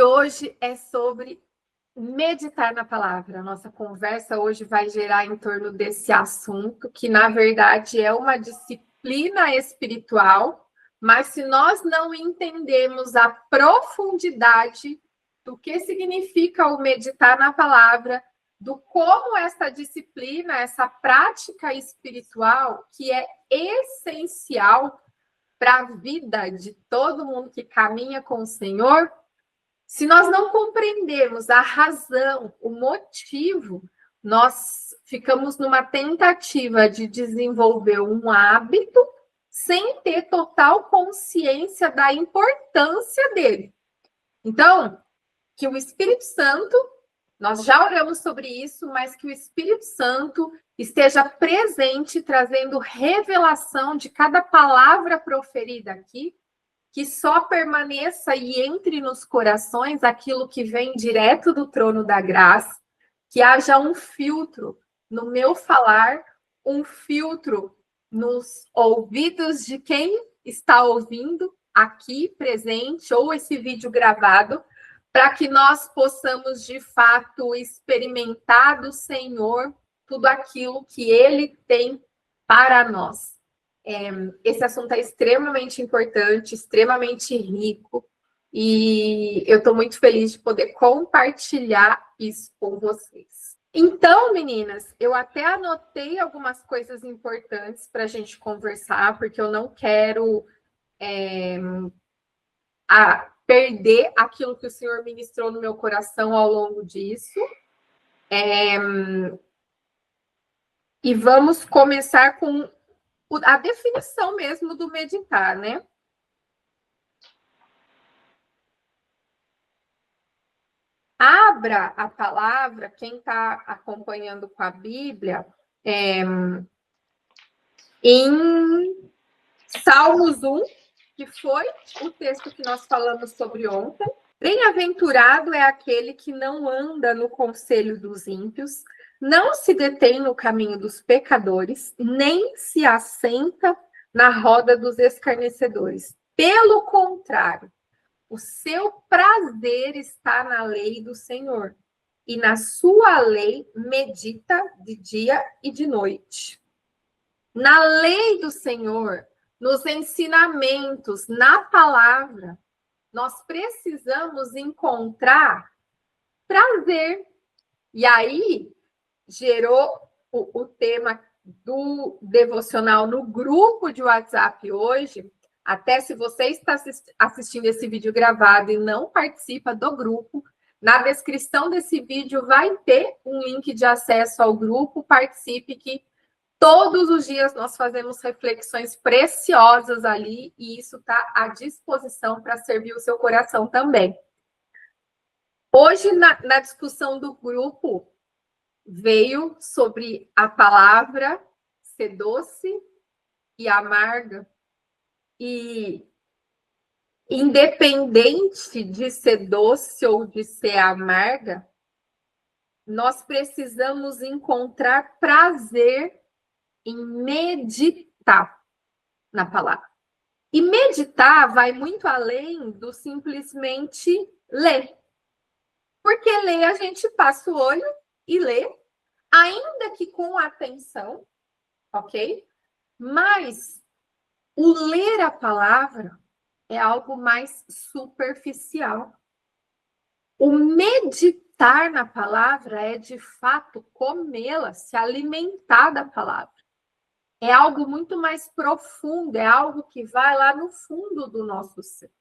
Hoje é sobre meditar na palavra. Nossa conversa hoje vai girar em torno desse assunto, que na verdade é uma disciplina espiritual, mas se nós não entendemos a profundidade do que significa o meditar na palavra, do como essa disciplina, essa prática espiritual, que é essencial para a vida de todo mundo que caminha com o Senhor, se nós não compreendermos a razão, o motivo, nós ficamos numa tentativa de desenvolver um hábito sem ter total consciência da importância dele. Então, que o Espírito Santo, nós já oramos sobre isso, mas que o Espírito Santo esteja presente, trazendo revelação de cada palavra proferida aqui, que só permaneça e entre nos corações aquilo que vem direto do trono da graça, que haja um filtro no meu falar, um filtro nos ouvidos de quem está ouvindo aqui presente ou esse vídeo gravado, para que nós possamos de fato experimentar do Senhor tudo aquilo que Ele tem para nós. Esse assunto é extremamente importante, extremamente rico, e eu estou muito feliz de poder compartilhar isso com vocês. Então, meninas, eu até anotei algumas coisas importantes para a gente conversar, porque eu não quero perder aquilo que o Senhor ministrou no meu coração ao longo disso. E vamos começar com a definição mesmo do meditar, né? Abra a palavra, quem está acompanhando com a Bíblia, em Salmos 1, que foi o texto que nós falamos sobre ontem. Bem-aventurado é aquele que não anda no conselho dos ímpios, não se detém no caminho dos pecadores, nem se assenta na roda dos escarnecedores. Pelo contrário, o seu prazer está na lei do Senhor, e na sua lei medita de dia e de noite. Na lei do Senhor, nos ensinamentos, na palavra, nós precisamos encontrar prazer. E aí, gerou o tema do devocional no grupo de WhatsApp hoje. Até se você está assistindo esse vídeo gravado e não participa do grupo, na descrição desse vídeo vai ter um link de acesso ao grupo. Participe, que todos os dias nós fazemos reflexões preciosas ali, e isso está à disposição para servir o seu coração também. Hoje, na discussão do grupo, veio sobre a palavra ser doce e amarga. E independente de ser doce ou de ser amarga, nós precisamos encontrar prazer em meditar na palavra. E meditar vai muito além do simplesmente ler. Porque ler, a gente passa o olho e lê, ainda que com atenção, ok? Mas o ler a palavra é algo mais superficial. O meditar na palavra é, de fato, comê-la, se alimentar da palavra. É algo muito mais profundo, é algo que vai lá no fundo do nosso ser.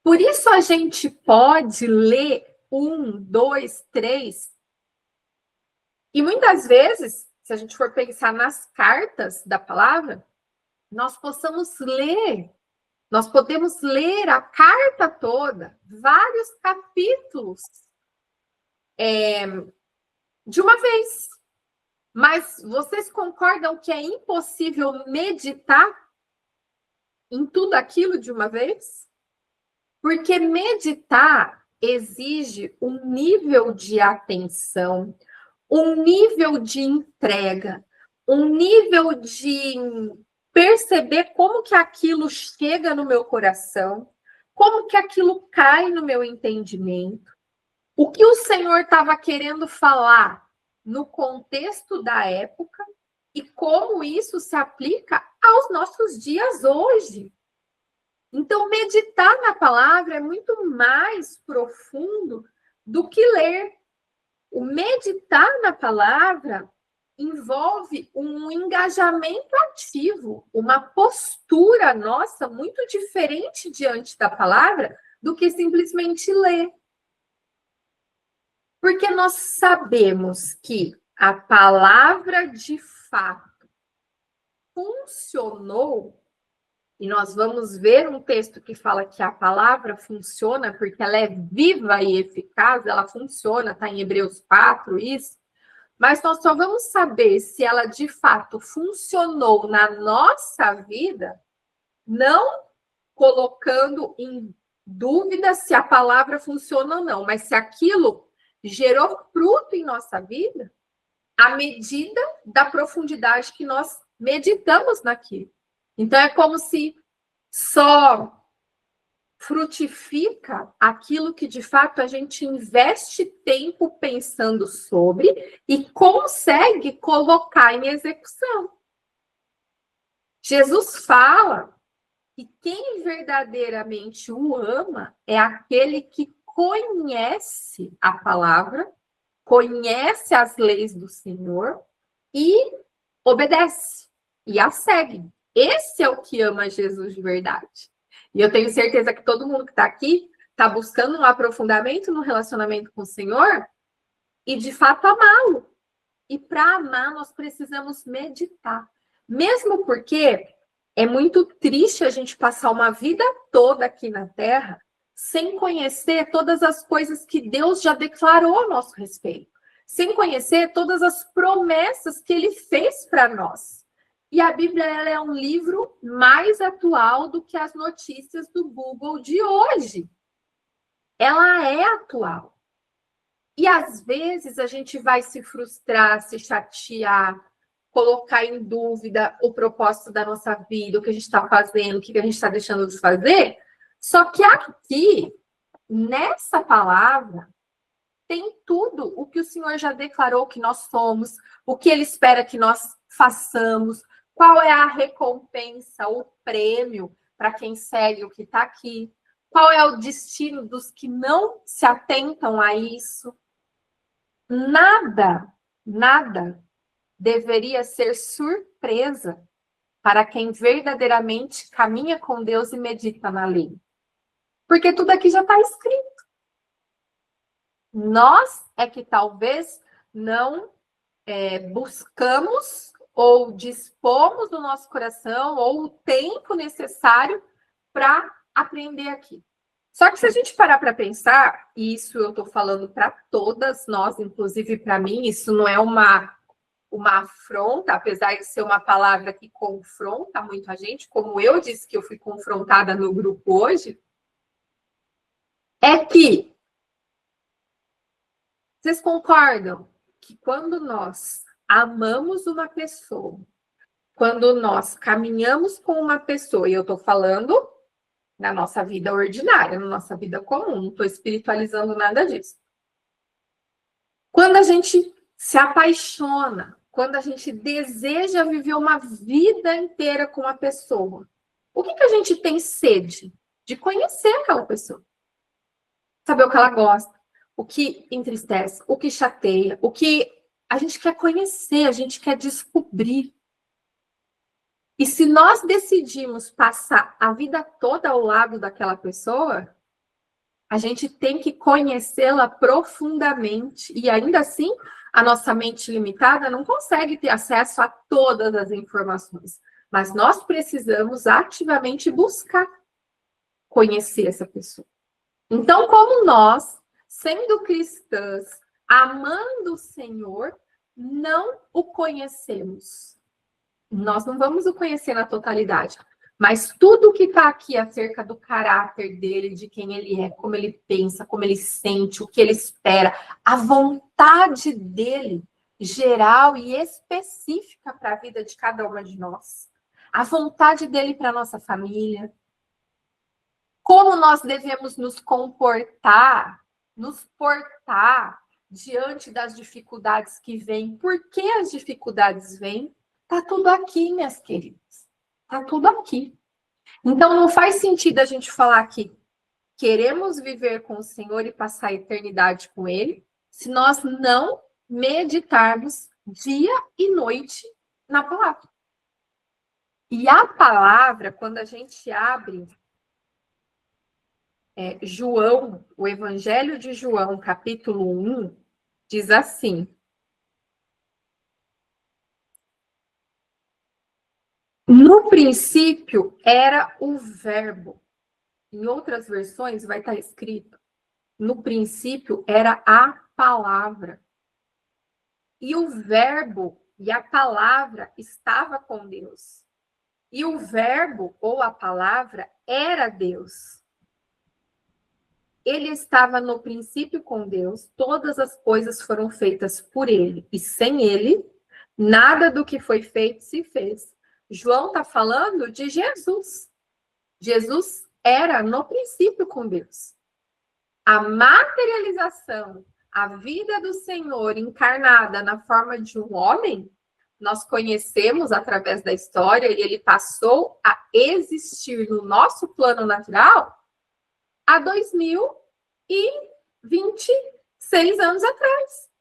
Por isso a gente pode ler 1, 2, 3. E muitas vezes, se a gente for pensar nas cartas da palavra, nós podemos ler a carta toda, vários capítulos, de uma vez. Mas vocês concordam que é impossível meditar em tudo aquilo de uma vez? Porque meditar exige um nível de atenção, um nível de entrega, um nível de perceber como que aquilo chega no meu coração, como que aquilo cai no meu entendimento, o que o Senhor estava querendo falar no contexto da época e como isso se aplica aos nossos dias hoje. Então, meditar na palavra é muito mais profundo do que ler. O meditar na palavra envolve um engajamento ativo, uma postura nossa muito diferente diante da palavra do que simplesmente ler. Porque nós sabemos que a palavra de fato funcionou, e nós vamos ver um texto que fala que a palavra funciona porque ela é viva e eficaz, ela funciona, está em Hebreus 4, isso. Mas nós só vamos saber se ela de fato funcionou na nossa vida, não colocando em dúvida se a palavra funciona ou não, mas se aquilo gerou fruto em nossa vida, à medida da profundidade que nós meditamos naquilo. Então, é como se só frutifica aquilo que de fato a gente investe tempo pensando sobre e consegue colocar em execução. Jesus fala que quem verdadeiramente o ama é aquele que conhece a palavra, conhece as leis do Senhor e obedece e a segue. Esse é o que ama Jesus de verdade. E eu tenho certeza que todo mundo que está aqui está buscando um aprofundamento no relacionamento com o Senhor e, de fato, amá-lo. E para amar, nós precisamos meditar. Mesmo porque é muito triste a gente passar uma vida toda aqui na Terra sem conhecer todas as coisas que Deus já declarou a nosso respeito, sem conhecer todas as promessas que Ele fez para nós. E a Bíblia ela é um livro mais atual do que as notícias do Google de hoje. Ela é atual. E às vezes a gente vai se frustrar, se chatear, colocar em dúvida o propósito da nossa vida, o que a gente está fazendo, o que a gente está deixando de fazer. Só que aqui, nessa palavra, tem tudo o que o Senhor já declarou que nós somos, o que Ele espera que nós façamos, qual é a recompensa, o prêmio para quem segue o que está aqui, qual é o destino dos que não se atentam a isso. Nada deveria ser surpresa para quem verdadeiramente caminha com Deus e medita na lei. Porque tudo aqui já está escrito. Nós é que talvez não buscamos ou dispomos do nosso coração ou o tempo necessário para aprender aqui. Só que se a gente parar para pensar, e isso eu estou falando para todas nós, inclusive para mim, isso não é uma afronta, apesar de ser uma palavra que confronta muito a gente, como eu disse que eu fui confrontada no grupo hoje, é que vocês concordam que quando nós amamos uma pessoa, quando nós caminhamos com uma pessoa, e eu estou falando na nossa vida ordinária, na nossa vida comum, não estou espiritualizando nada disso. Quando a gente se apaixona, quando a gente deseja viver uma vida inteira com uma pessoa, o que a gente tem sede? De conhecer aquela pessoa. Saber o que ela gosta, o que entristece, o que chateia, o que a gente quer conhecer, a gente quer descobrir. E se nós decidimos passar a vida toda ao lado daquela pessoa, a gente tem que conhecê-la profundamente. E ainda assim, a nossa mente limitada não consegue ter acesso a todas as informações. Mas nós precisamos ativamente buscar conhecer essa pessoa. Então, como nós, sendo cristãs, amando o Senhor, não o conhecemos. Nós não vamos o conhecer na totalidade. Mas tudo que está aqui acerca do caráter dele, de quem ele é, como ele pensa, como ele sente, o que ele espera, a vontade dele, geral e específica para a vida de cada uma de nós. A vontade dele para a nossa família. como nós devemos nos comportar, nos portar diante das dificuldades que vêm. Por que as dificuldades vêm? Tá tudo aqui, minhas queridas. Tá tudo aqui. Então, não faz sentido a gente falar que queremos viver com o Senhor e passar a eternidade com Ele, se nós não meditarmos dia e noite na palavra. E a palavra, quando a gente abre João, o Evangelho de João, capítulo 1, diz assim: no princípio era o verbo. Em outras versões vai estar escrito: no princípio era a palavra. E o verbo e a palavra estava com Deus. E o verbo ou a palavra era Deus. Ele estava no princípio com Deus, todas as coisas foram feitas por ele, e sem ele, nada do que foi feito se fez. João está falando de Jesus. Jesus era no princípio com Deus. A materialização, a vida do Senhor encarnada na forma de um homem, nós conhecemos através da história, e ele passou a existir no nosso plano natural há 2026 anos atrás.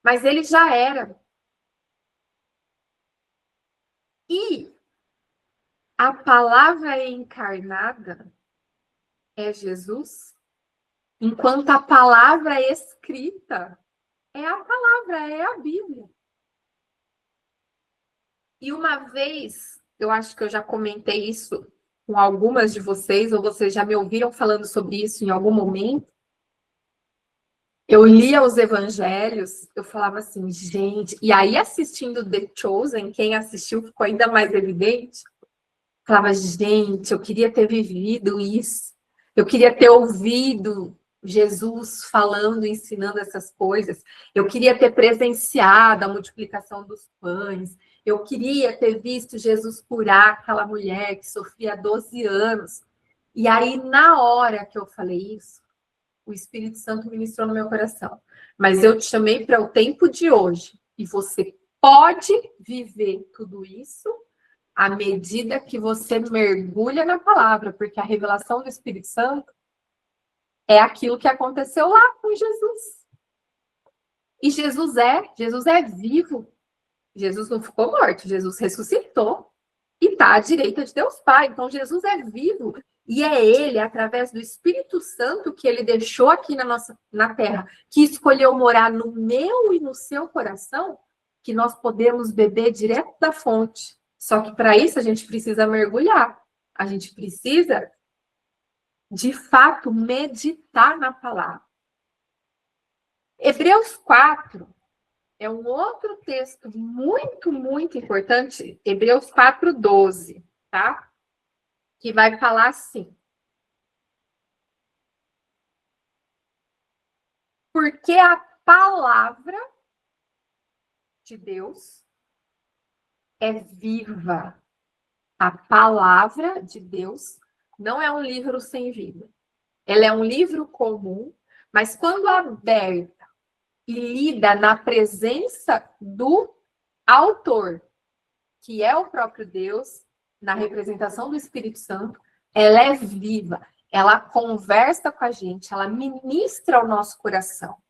Mas ele já era. E a palavra encarnada é Jesus, enquanto a palavra escrita é a palavra, é a Bíblia. E uma vez, eu acho que eu já comentei isso com algumas de vocês, ou vocês já me ouviram falando sobre isso em algum momento. Eu lia os evangelhos, eu falava assim, gente... E aí, assistindo The Chosen, quem assistiu ficou ainda mais evidente. Falava, gente, eu queria ter vivido isso. Eu queria ter ouvido Jesus falando, ensinando essas coisas. Eu queria ter presenciado a multiplicação dos pães. Eu queria ter visto Jesus curar aquela mulher que sofria há 12 anos. E aí, na hora que eu falei isso, o Espírito Santo ministrou no meu coração. Mas eu te chamei para o tempo de hoje. E você pode viver tudo isso à medida que você mergulha na palavra, porque a revelação do Espírito Santo é aquilo que aconteceu lá com Jesus. E Jesus é vivo. Jesus não ficou morto, Jesus ressuscitou e está à direita de Deus Pai. Então, Jesus é vivo. E é ele, através do Espírito Santo que ele deixou aqui na terra, que escolheu morar no meu e no seu coração, que nós podemos beber direto da fonte. Só que para isso a gente precisa mergulhar. A gente precisa, de fato, meditar na palavra. Hebreus 4 é um outro texto muito, muito importante. Hebreus 4:12, tá? Que vai falar assim: porque a palavra de Deus é viva. A palavra de Deus não é um livro sem vida. Ela é um livro comum, mas quando aberta e lida na presença do autor, que é o próprio Deus, na representação do Espírito Santo, ela é viva, ela conversa com a gente, ela ministra o nosso coração.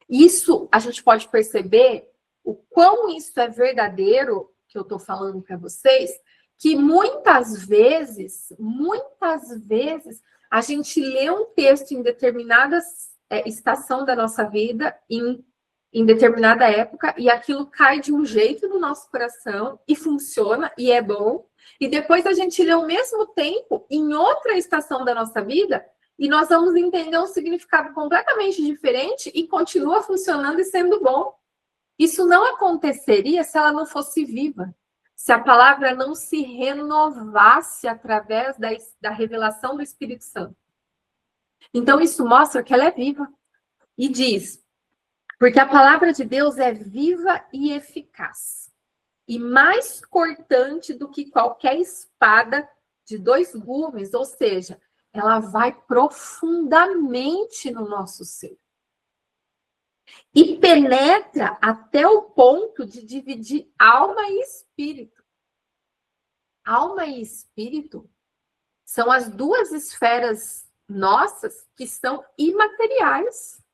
Isso a gente pode perceber o quão isso é verdadeiro, que eu estou falando para vocês, que muitas vezes, a gente lê um texto em determinada estação da nossa vida, em determinada época, e aquilo cai de um jeito no nosso coração, e funciona, e é bom, e depois a gente lê ao mesmo tempo, em outra estação da nossa vida, e nós vamos entender um significado completamente diferente, e continua funcionando e sendo bom. Isso não aconteceria se ela não fosse viva, se a palavra não se renovasse através da revelação do Espírito Santo. Então, isso mostra que ela é viva. E diz, porque a palavra de Deus é viva e eficaz, e mais cortante do que qualquer espada de 2 gumes, ou seja, ela vai profundamente no nosso ser. E penetra até o ponto de dividir alma e espírito. Alma e espírito são as duas esferas nossas que são imateriais.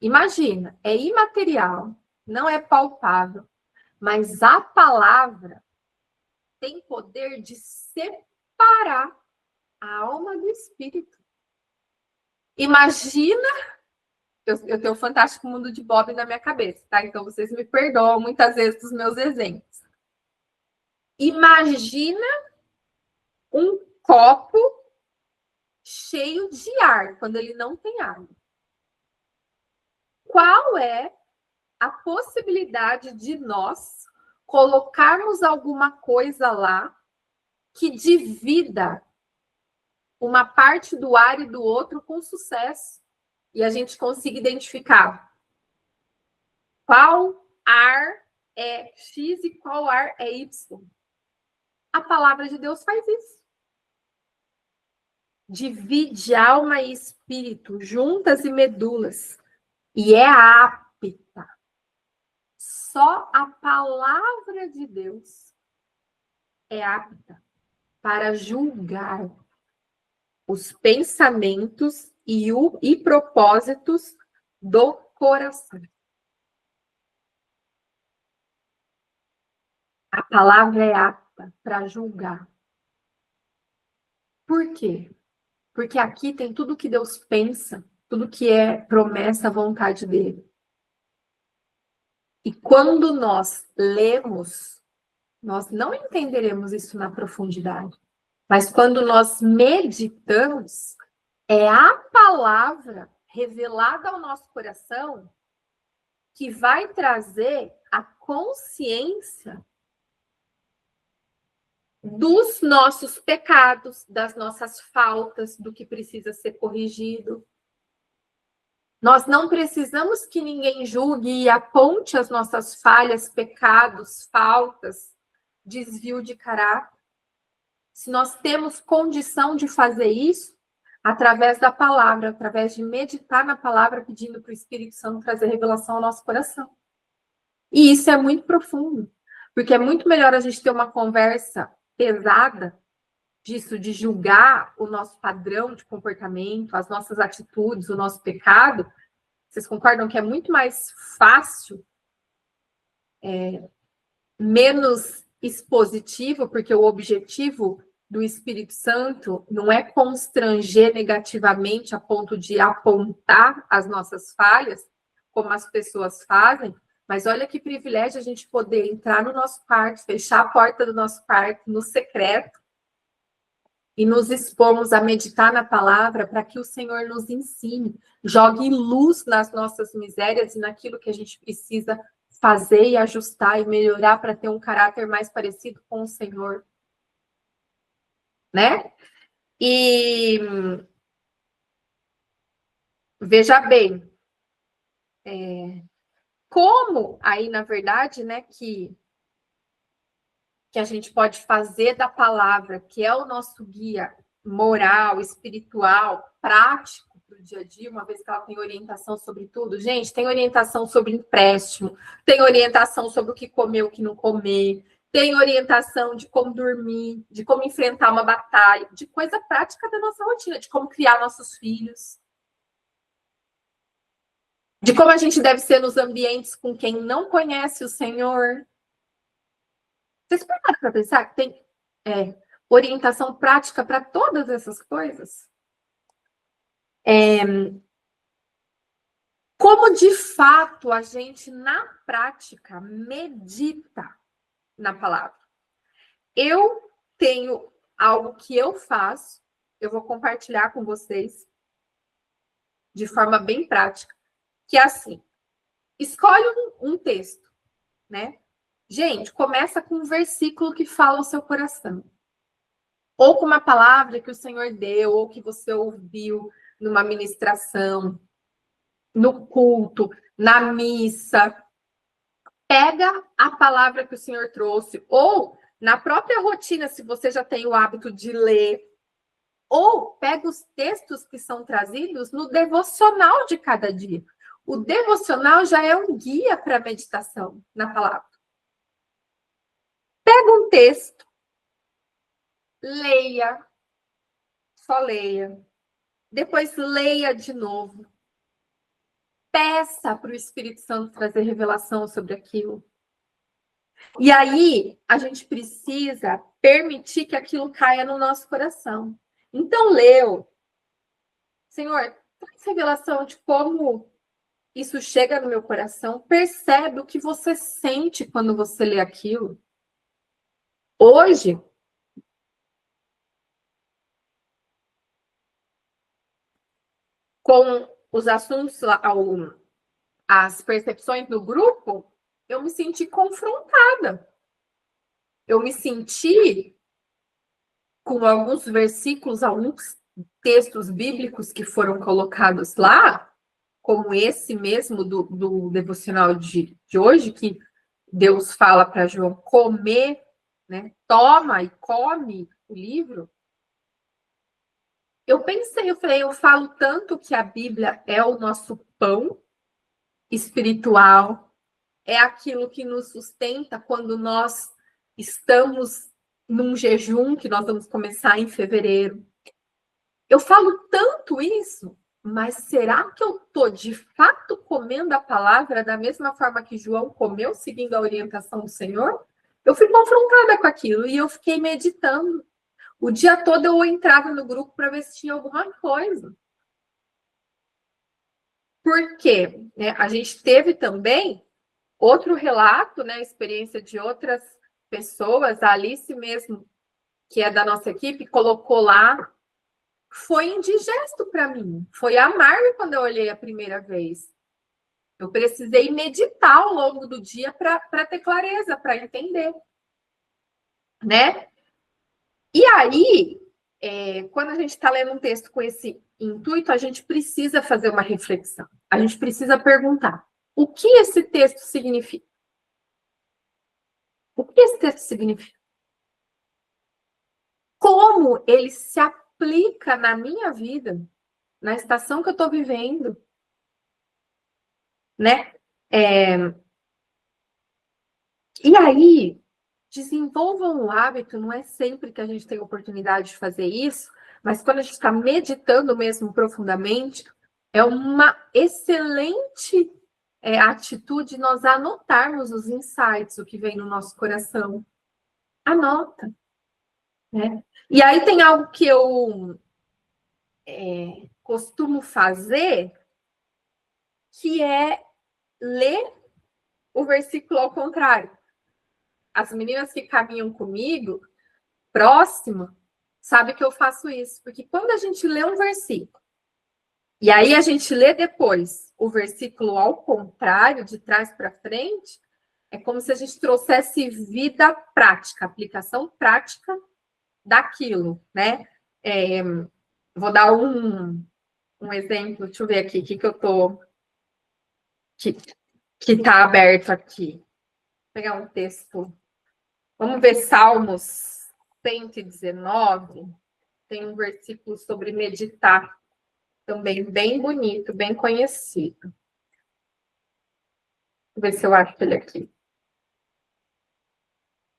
Imagina, é imaterial, não é palpável, mas a palavra tem poder de separar a alma do espírito. Imagina, eu tenho o Fantástico Mundo de Bob na minha cabeça, tá? Então vocês me perdoam muitas vezes dos meus exemplos. Imagina um copo cheio de ar, quando ele não tem água. Qual é a possibilidade de nós colocarmos alguma coisa lá que divida uma parte do ar e do outro com sucesso? E a gente consiga identificar qual ar é X e qual ar é Y. A palavra de Deus faz isso. Divide alma e espírito, juntas e medulas. E é apta. Só a palavra de Deus é apta para julgar os pensamentos e propósitos do coração. A palavra é apta para julgar. Por quê? Porque aqui tem tudo que Deus pensa, tudo que é promessa, vontade dele. E quando nós lemos, nós não entenderemos isso na profundidade. Mas quando nós meditamos, é a palavra revelada ao nosso coração que vai trazer a consciência dos nossos pecados, das nossas faltas, do que precisa ser corrigido. Nós não precisamos que ninguém julgue e aponte as nossas falhas, pecados, faltas, desvio de caráter. Se nós temos condição de fazer isso, através da palavra, através de meditar na palavra, pedindo para o Espírito Santo trazer revelação ao nosso coração. E isso é muito profundo, porque é muito melhor a gente ter uma conversa pesada disso, de julgar o nosso padrão de comportamento, as nossas atitudes, o nosso pecado. Vocês concordam que é muito mais fácil, menos expositivo, porque o objetivo do Espírito Santo não é constranger negativamente a ponto de apontar as nossas falhas, como as pessoas fazem, mas olha que privilégio a gente poder entrar no nosso quarto, fechar a porta do nosso quarto no secreto e nos expormos a meditar na palavra para que o Senhor nos ensine, jogue luz nas nossas misérias e naquilo que a gente precisa fazer e ajustar e melhorar para ter um caráter mais parecido com o Senhor. Né? E veja bem, como aí, na verdade, né, que a gente pode fazer da palavra, que é o nosso guia moral, espiritual, prático para o dia a dia, uma vez que ela tem orientação sobre tudo. Gente, tem orientação sobre empréstimo, tem orientação sobre o que comer, o que não comer, tem orientação de como dormir, de como enfrentar uma batalha, de coisa prática da nossa rotina, de como criar nossos filhos, de como a gente deve ser nos ambientes com quem não conhece o Senhor. Vocês pararam para pensar que tem orientação prática para todas essas coisas? Como de fato a gente, na prática, medita na palavra? Eu tenho algo que eu faço, eu vou compartilhar com vocês de forma bem prática, que é assim: escolhe um texto, né? Gente, começa com um versículo que fala ao seu coração. Ou com uma palavra que o Senhor deu, ou que você ouviu numa ministração, no culto, na missa. Pega a palavra que o Senhor trouxe, ou na própria rotina, se você já tem o hábito de ler, Ou pega os textos que são trazidos no devocional de cada dia. O devocional já é um guia para a meditação na palavra. Pega um texto, leia, só leia. Depois leia de novo. Peça para o Espírito Santo trazer revelação sobre aquilo. E aí, a gente precisa permitir que aquilo caia no nosso coração. Então, leu. Senhor, traz revelação de como isso chega no meu coração. Percebe o que você sente quando você lê aquilo. Hoje, com os assuntos, as percepções do grupo, eu me senti confrontada. Eu me senti com alguns versículos, alguns textos bíblicos que foram colocados lá, como esse mesmo do devocional de hoje, que Deus fala para João comer, né? Toma e come o livro. Eu pensei, eu falei, eu falo tanto que a Bíblia é o nosso pão espiritual, é aquilo que nos sustenta quando nós estamos num jejum que nós vamos começar em fevereiro. Eu falo tanto isso, mas será que eu estou de fato comendo a palavra da mesma forma que João comeu, seguindo a orientação do Senhor? Eu fui confrontada com aquilo e eu fiquei meditando. O dia todo eu entrava no grupo para ver se tinha alguma coisa. Por quê? A gente teve também outro relato, né, experiência de outras pessoas, a Alice mesmo, que é da nossa equipe, colocou lá, foi indigesto para mim, foi amargo quando eu olhei a primeira vez. Eu precisei meditar ao longo do dia para ter clareza, para entender, né? E aí, quando a gente está lendo um texto com esse intuito, a gente precisa fazer uma reflexão. A gente precisa perguntar: o que esse texto significa? O que esse texto significa? Como ele se aplica na minha vida, na estação que eu estou vivendo, né? E aí, desenvolvam o hábito, não é sempre que a gente tem oportunidade de fazer isso, mas quando a gente está meditando mesmo profundamente, é uma excelente atitude nós anotarmos os insights, o que vem no nosso coração. Anota. Né? E aí tem algo que eu costumo fazer, que é ler o versículo ao contrário. As meninas que caminham comigo, próximo, sabem que eu faço isso. Porque quando a gente lê um versículo, e aí a gente lê depois o versículo ao contrário, de trás para frente, é como se a gente trouxesse vida prática, aplicação prática daquilo, né? Vou dar um exemplo, deixa eu ver aqui, o que eu tô... que tá aberto aqui. Vou pegar um texto. Vamos ver Salmos 119. Tem um versículo sobre meditar, também bem bonito, bem conhecido. Vou ver se eu acho ele aqui.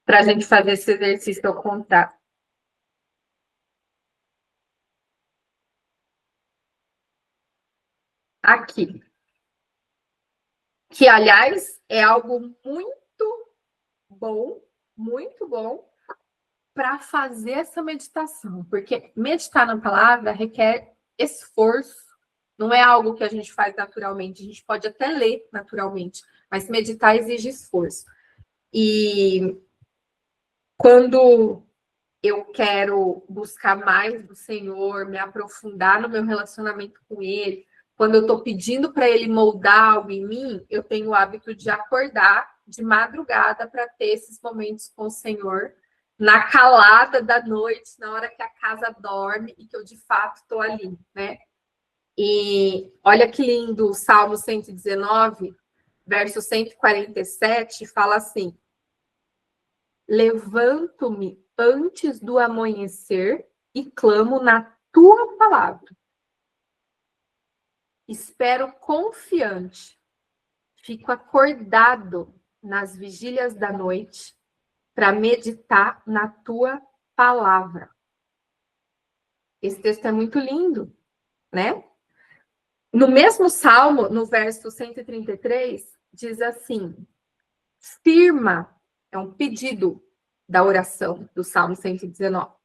Para a gente fazer esse exercício ao contrário. Aqui. Que, aliás, é algo muito bom para fazer essa meditação. Porque meditar na palavra requer esforço. Não é algo que a gente faz naturalmente. A gente pode até ler naturalmente, mas meditar exige esforço. E quando eu quero buscar mais do Senhor, me aprofundar no meu relacionamento com Ele, quando eu estou pedindo para Ele moldar algo em mim, eu tenho o hábito de acordar de madrugada para ter esses momentos com o Senhor, na calada da noite, na hora que a casa dorme e que eu de fato estou ali, né? E olha que lindo, o Salmo 119, verso 147, fala assim: levanto-me antes do amanhecer e clamo na tua palavra. Espero confiante. Fico acordado nas vigílias da noite para meditar na tua palavra. Esse texto é muito lindo, né? No mesmo salmo, no verso 133, diz assim: firma, é um pedido da oração do salmo 119.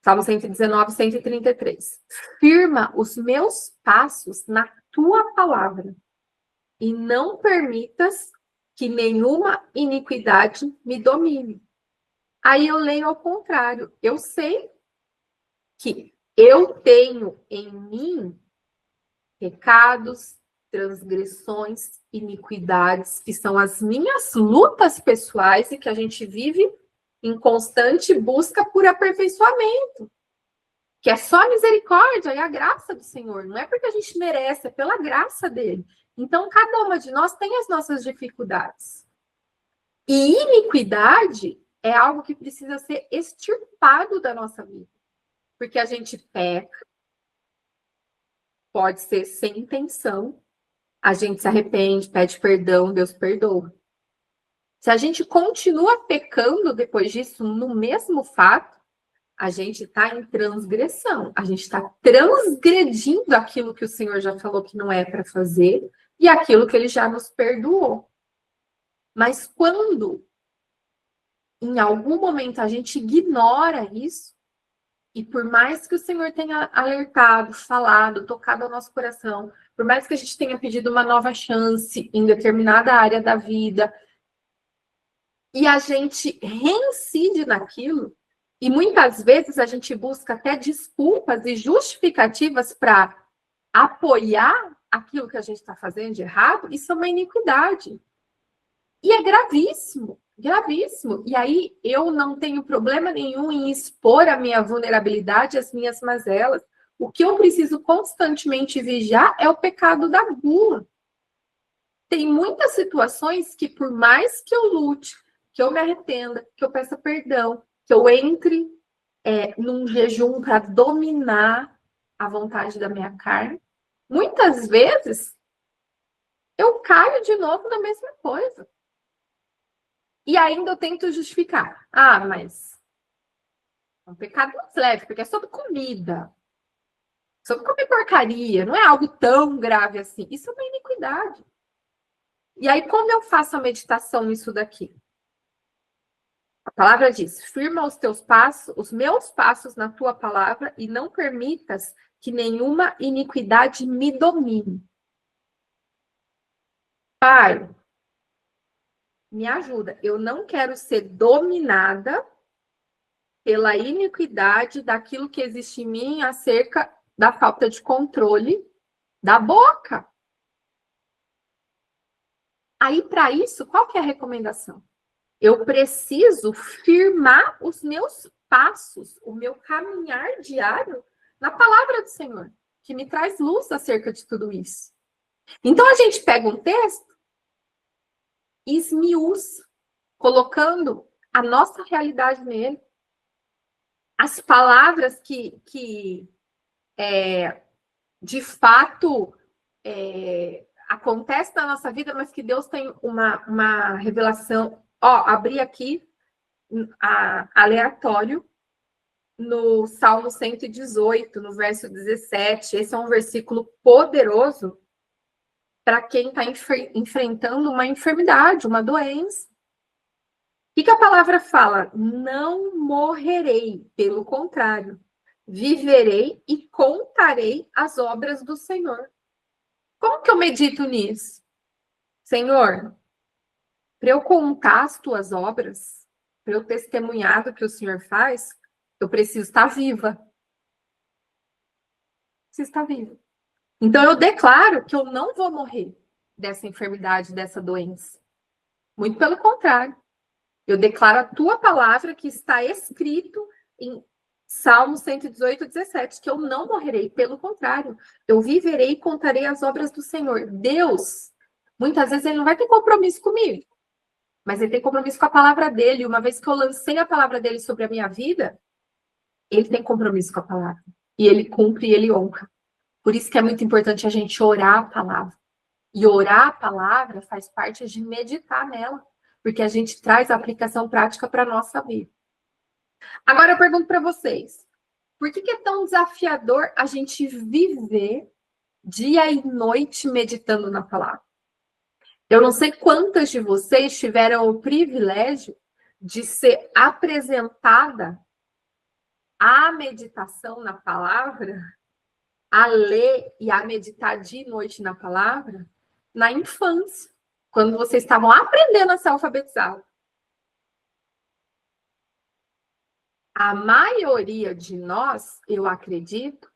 Salmo 119, 133. Firma os meus passos na tua palavra e não permitas que nenhuma iniquidade me domine. Aí eu leio ao contrário. Eu sei que eu tenho em mim pecados, transgressões, iniquidades, que são as minhas lutas pessoais e que a gente vive em constante busca por aperfeiçoamento. Que é só a misericórdia e a graça do Senhor. Não é porque a gente merece, é pela graça dele. Então, cada uma de nós tem as nossas dificuldades. E iniquidade é algo que precisa ser extirpado da nossa vida. Porque a gente peca, pode ser sem intenção, a gente se arrepende, pede perdão, Deus perdoa. Se a gente continua pecando depois disso, no mesmo fato, a gente está em transgressão, a gente está transgredindo aquilo que o Senhor já falou que não é para fazer e aquilo que ele já nos perdoou. Mas quando, em algum momento, a gente ignora isso, e por mais que o Senhor tenha alertado, falado, tocado ao nosso coração, por mais que a gente tenha pedido uma nova chance em determinada área da vida, e a gente reincide naquilo, e muitas vezes a gente busca até desculpas e justificativas para apoiar aquilo que a gente está fazendo de errado, isso é uma iniquidade. E é gravíssimo, gravíssimo. E aí eu não tenho problema nenhum em expor a minha vulnerabilidade, as minhas mazelas. O que eu preciso constantemente vigiar é o pecado da gula. Tem muitas situações que, por mais que eu lute, que eu me arrependa, que eu peça perdão, que eu entre num jejum para dominar a vontade da minha carne, muitas vezes eu caio de novo na mesma coisa. E ainda eu tento justificar. Ah, mas é um pecado mais leve, porque é sobre comida. Sobre comer porcaria. Não é algo tão grave assim. Isso é uma iniquidade. E aí, como eu faço a meditação nisso daqui? A palavra diz: firma os teus passos, os meus passos na tua palavra, e não permitas que nenhuma iniquidade me domine. Pai, me ajuda. Eu não quero ser dominada pela iniquidade daquilo que existe em mim acerca da falta de controle da boca. Aí, para isso, qual que é a recomendação? Eu preciso firmar os meus passos, o meu caminhar diário na palavra do Senhor, que me traz luz acerca de tudo isso. Então, a gente pega um texto e esmiuça, colocando a nossa realidade nele. As palavras que de fato acontecem na nossa vida, mas que Deus tem uma revelação. Abri aqui aleatório no Salmo 118, no verso 17. Esse é um versículo poderoso para quem está enfrentando uma enfermidade, uma doença. O que a palavra fala? Não morrerei, pelo contrário, viverei e contarei as obras do Senhor. Como que eu medito nisso? Senhor, para eu contar as tuas obras, para eu testemunhar do que o Senhor faz, eu preciso estar viva. Preciso estar viva. Então eu declaro que eu não vou morrer dessa enfermidade, dessa doença. Muito pelo contrário. Eu declaro a tua palavra que está escrito em Salmo 118, 17, que eu não morrerei, pelo contrário, eu viverei e contarei as obras do Senhor. Deus, muitas vezes ele não vai ter compromisso comigo, mas ele tem compromisso com a palavra dele. Uma vez que eu lancei a palavra dele sobre a minha vida, ele tem compromisso com a palavra. e ele cumpre e ele honra. Por isso que é muito importante a gente orar a palavra. E orar a palavra faz parte de meditar nela, porque a gente traz a aplicação prática para a nossa vida. Agora eu pergunto para vocês, por que é tão desafiador a gente viver dia e noite meditando na palavra? Eu não sei quantas de vocês tiveram o privilégio de ser apresentada à meditação na palavra, a ler e a meditar dia e noite na palavra, na infância, quando vocês estavam aprendendo a ser alfabetizados. A maioria de nós, eu acredito,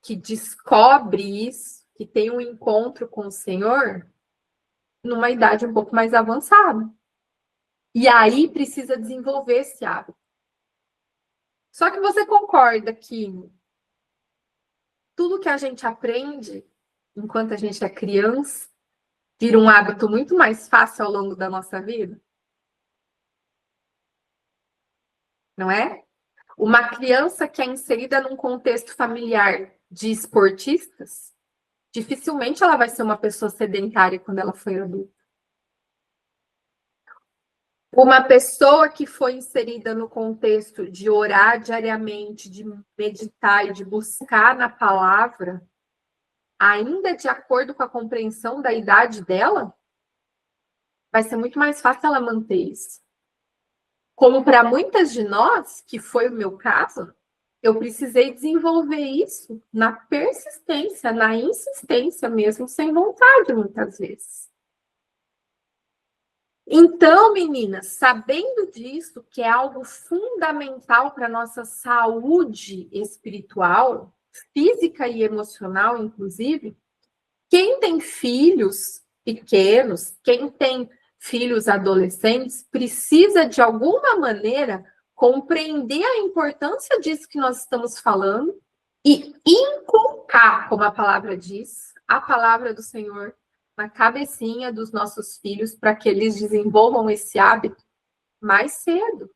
que descobre isso, que tem um encontro com o Senhor, numa idade um pouco mais avançada. E aí precisa desenvolver esse hábito. Só que você concorda que tudo que a gente aprende enquanto a gente é criança vira um hábito muito mais fácil ao longo da nossa vida? Não é? Uma criança que é inserida num contexto familiar de esportistas, dificilmente ela vai ser uma pessoa sedentária quando ela for adulta. Uma pessoa que foi inserida no contexto de orar diariamente, de meditar e de buscar na palavra, ainda de acordo com a compreensão da idade dela, vai ser muito mais fácil ela manter isso. Como para muitas de nós, que foi o meu caso, eu precisei desenvolver isso na persistência, na insistência mesmo, sem vontade, muitas vezes. Então, meninas, sabendo disso, que é algo fundamental para a nossa saúde espiritual, física e emocional, inclusive, quem tem filhos pequenos, quem tem filhos adolescentes, precisa, de alguma maneira, compreender a importância disso que nós estamos falando e inculcar, como a palavra diz, a palavra do Senhor na cabecinha dos nossos filhos para que eles desenvolvam esse hábito mais cedo.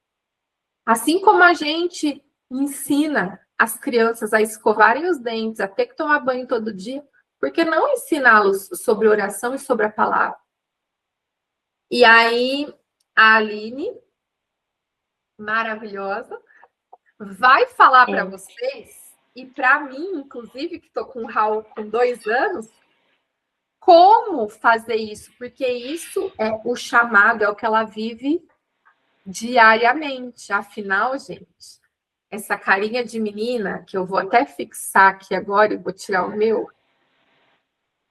Assim como a gente ensina as crianças a escovarem os dentes, a ter que tomar banho todo dia, por que não ensiná-los sobre oração e sobre a palavra? E aí, a Aline, maravilhosa, vai falar para vocês, e para mim, inclusive, que estou com o Raul com 2 anos, como fazer isso, porque isso é o chamado, é o que ela vive diariamente. Afinal, gente, essa carinha de menina, que eu vou até fixar aqui agora e vou tirar o meu,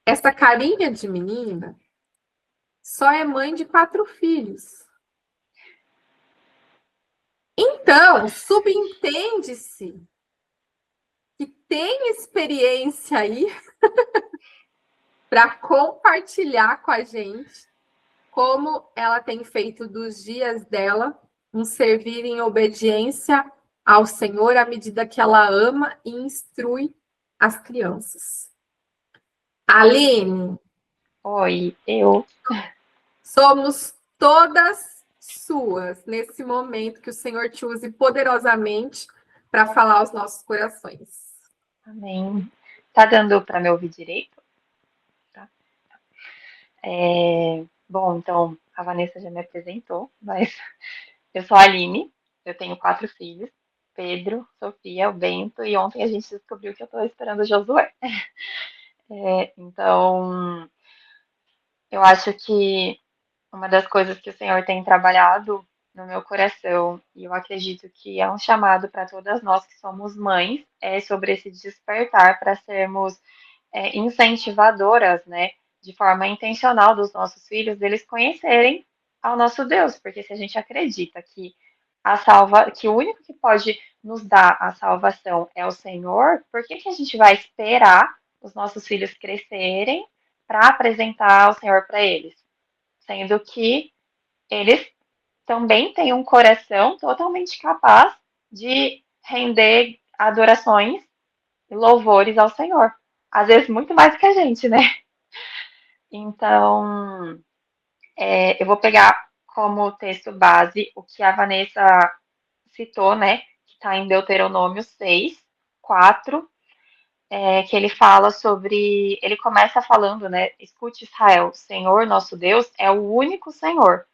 essa carinha de menina só é mãe de 4 filhos. Então, subentende-se que tem experiência aí para compartilhar com a gente como ela tem feito dos dias dela um servir em obediência ao Senhor à medida que ela ama e instrui as crianças. Aline. Oi, eu. Somos todas suas nesse momento, que o Senhor te use poderosamente para falar aos nossos corações. Amém. Tá dando para me ouvir direito? Tá. Bom, então, a Vanessa já me apresentou, mas eu sou a Aline, eu tenho 4 filhos, Pedro, Sofia, o Bento, e ontem a gente descobriu que eu estou esperando o Josué. Então, eu acho que uma das coisas que o Senhor tem trabalhado no meu coração, e eu acredito que é um chamado para todas nós que somos mães, é sobre esse despertar para sermos incentivadoras, né, de forma intencional dos nossos filhos, deles conhecerem ao nosso Deus, porque se a gente acredita que que o único que pode nos dar a salvação é o Senhor, por que que a gente vai esperar os nossos filhos crescerem para apresentar o Senhor para eles? Sendo que eles também têm um coração totalmente capaz de render adorações e louvores ao Senhor. Às vezes muito mais que a gente, né? Então, eu vou pegar como texto base o que a Vanessa citou, né? Que está em Deuteronômio 6, 4, que ele fala sobre. Ele começa falando, né? Escute, Israel, Senhor nosso Deus é o único Senhor.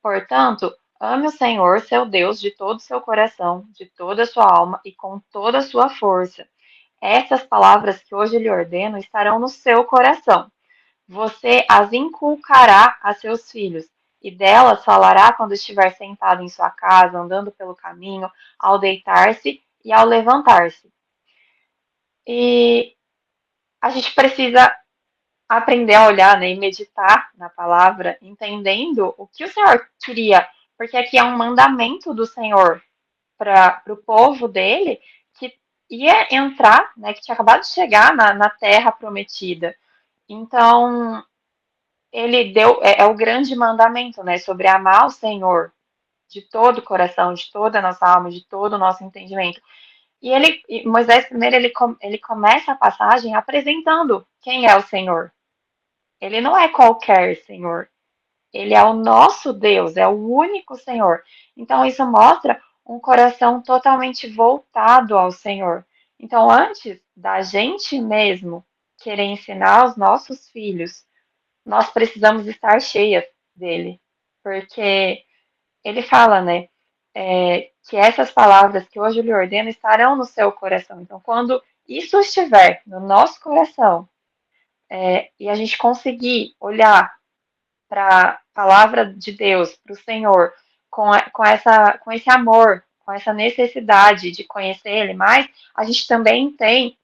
Portanto, ame o Senhor, seu Deus, de todo o seu coração, de toda a sua alma e com toda a sua força. Essas palavras que hoje lhe ordeno estarão no seu coração. Você as inculcará a seus filhos, e delas falará quando estiver sentado em sua casa, andando pelo caminho, ao deitar-se e ao levantar-se. E a gente precisa aprender a olhar, né, e meditar na palavra, entendendo o que o Senhor queria, porque aqui é um mandamento do Senhor para o povo dele que ia entrar, né, que tinha acabado de chegar na terra prometida. Então, ele deu, é o grande mandamento, né, sobre amar o Senhor de todo o coração, de toda a nossa alma, de todo o nosso entendimento. Moisés primeiro, ele começa a passagem apresentando quem é o Senhor. Ele não é qualquer Senhor. Ele é o nosso Deus, é o único Senhor. Então, isso mostra um coração totalmente voltado ao Senhor. Então, antes da gente mesmo querer ensinar os nossos filhos, nós precisamos estar cheias dele. Porque ele fala, né, que essas palavras que hoje eu lhe ordeno estarão no seu coração. Então, quando isso estiver no nosso coração, e a gente conseguir olhar para a palavra de Deus, para o Senhor, com esse amor, com essa necessidade de conhecer Ele mais, a gente também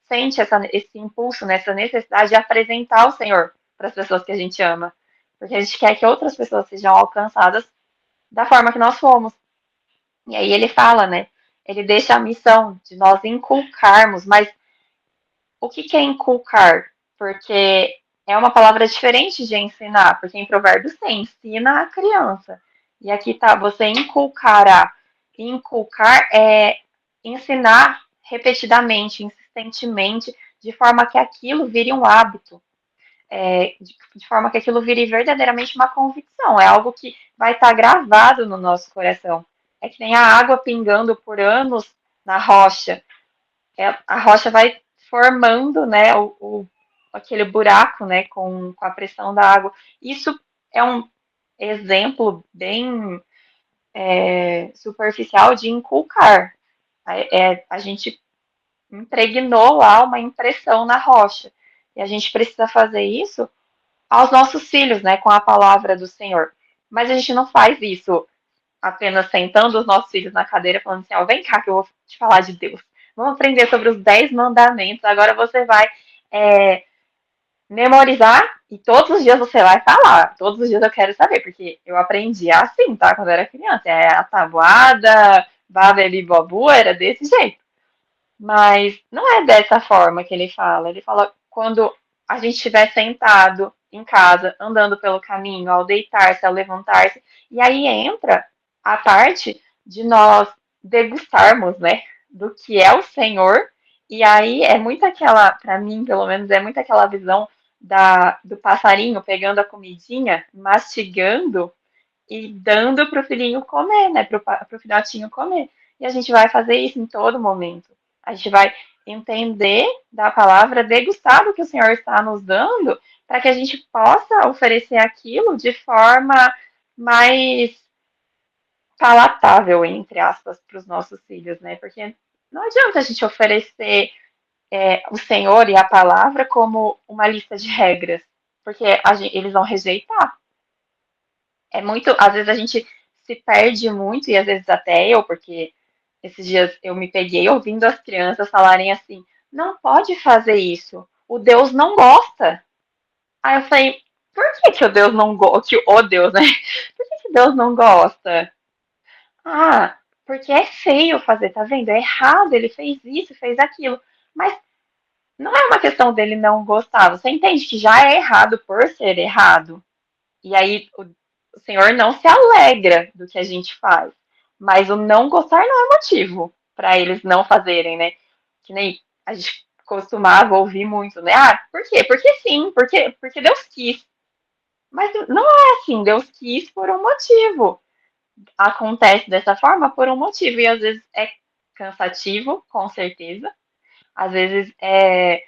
sente esse impulso, né, essa necessidade de apresentar o Senhor para as pessoas que a gente ama. Porque a gente quer que outras pessoas sejam alcançadas da forma que nós fomos. E aí ele fala, né? Ele deixa a missão de nós inculcarmos, mas o que é inculcar? Porque é uma palavra diferente de ensinar, porque em Provérbios você ensina a criança. E aqui tá, você inculcará. Inculcar é ensinar repetidamente, insistentemente, de forma que aquilo vire um hábito. De forma que aquilo vire verdadeiramente uma convicção. É algo que vai estar gravado no nosso coração. É que nem a água pingando por anos na rocha. A rocha vai formando, né, aquele buraco, né, com a pressão da água. Isso é um exemplo bem superficial de inculcar. A gente impregnou lá uma impressão na rocha. E a gente precisa fazer isso aos nossos filhos, né, com a palavra do Senhor. Mas a gente não faz isso apenas sentando os nossos filhos na cadeira falando assim, ó, vem cá que eu vou te falar de Deus. Vamos aprender sobre os 10 mandamentos. Agora você vai memorizar e todos os dias você vai falar. Todos os dias eu quero saber, porque eu aprendi assim, tá? Quando eu era criança. A tabuada, babebi bobu, era desse jeito. Mas não é dessa forma que ele fala. Ele fala quando a gente estiver sentado em casa, andando pelo caminho, ao deitar-se, ao levantar-se. E aí entra a parte de nós degustarmos, né, do que é o Senhor. E aí é muito aquela, para mim, pelo menos, é muito aquela visão do passarinho pegando a comidinha, mastigando e dando para o filhinho comer, né, para o filhotinho comer. E a gente vai fazer isso em todo momento. A gente vai entender da palavra, degustar do que o Senhor está nos dando, para que a gente possa oferecer aquilo de forma mais palatável, entre aspas, para os nossos filhos, né? Porque não adianta a gente oferecer o Senhor e a palavra como uma lista de regras, porque eles vão rejeitar. Às vezes a gente se perde muito, e às vezes até eu, porque esses dias eu me peguei ouvindo as crianças falarem assim, não pode fazer isso, o Deus não gosta. Aí eu falei, por que o Deus não gosta? Que o Deus, né? Por que Deus não gosta? Ah, porque é feio fazer, tá vendo? É errado, ele fez isso, fez aquilo. Mas não é uma questão dele não gostar. Você entende que já é errado por ser errado. E aí o Senhor não se alegra do que a gente faz. Mas o não gostar não é motivo para eles não fazerem, né? Que nem a gente costumava ouvir muito, né? Ah, por quê? Porque sim, porque Deus quis. Mas não é assim, Deus quis por um motivo. Acontece dessa forma por um motivo. E às vezes é cansativo, com certeza. Às vezes é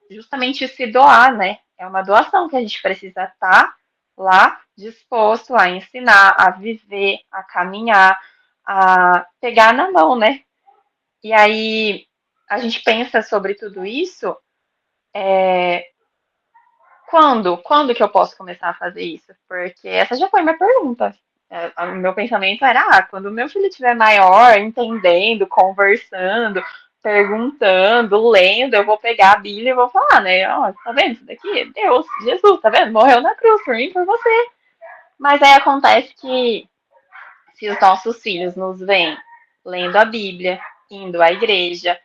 justamente se doar, né? É uma doação que a gente precisa estar lá disposto a ensinar, a viver, a caminhar, a pegar na mão, né? E aí a gente pensa sobre tudo isso. Quando que eu posso começar a fazer isso? Porque essa já foi minha pergunta. O meu pensamento era, quando o meu filho estiver maior, entendendo, conversando, perguntando, lendo, eu vou pegar a Bíblia e vou falar, né? Ó, tá vendo isso daqui? Deus, Jesus, tá vendo? Morreu na cruz por mim, por você. Mas aí acontece que se os nossos filhos nos veem lendo a Bíblia, indo à igreja,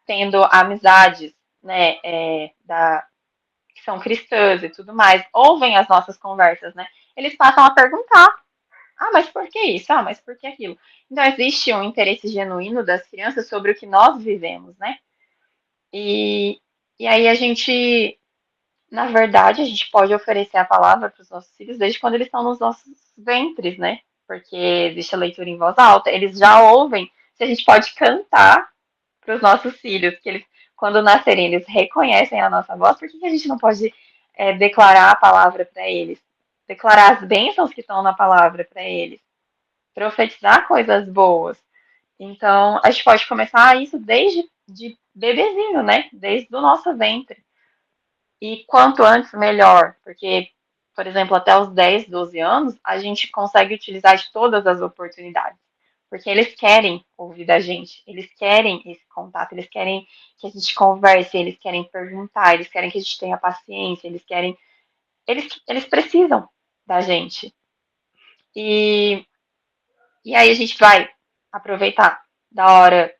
tendo amizades, né, que são cristãs e tudo mais, ouvem as nossas conversas, né? Eles passam a perguntar: mas por que isso? Mas por que aquilo? Então, existe um interesse genuíno das crianças sobre o que nós vivemos, né? E, e aí na verdade, a gente pode oferecer a palavra para os nossos filhos desde quando eles estão nos nossos ventres, né? Porque existe a leitura em voz alta, eles já ouvem se a gente pode cantar para os nossos filhos, que eles, quando nascerem, eles reconhecem a nossa voz, por que a gente não pode declarar a palavra para eles? Declarar as bênçãos que estão na palavra para eles, profetizar coisas boas. Então, a gente pode começar isso desde de bebezinho, né? Desde o nosso ventre. E quanto antes, melhor, porque, por exemplo, até os 10, 12 anos, a gente consegue utilizar de todas as oportunidades. Porque eles querem ouvir da gente, eles querem esse contato, eles querem que a gente converse, eles querem perguntar, eles querem que a gente tenha paciência, eles precisam da gente. E, e aí a gente vai aproveitar da hora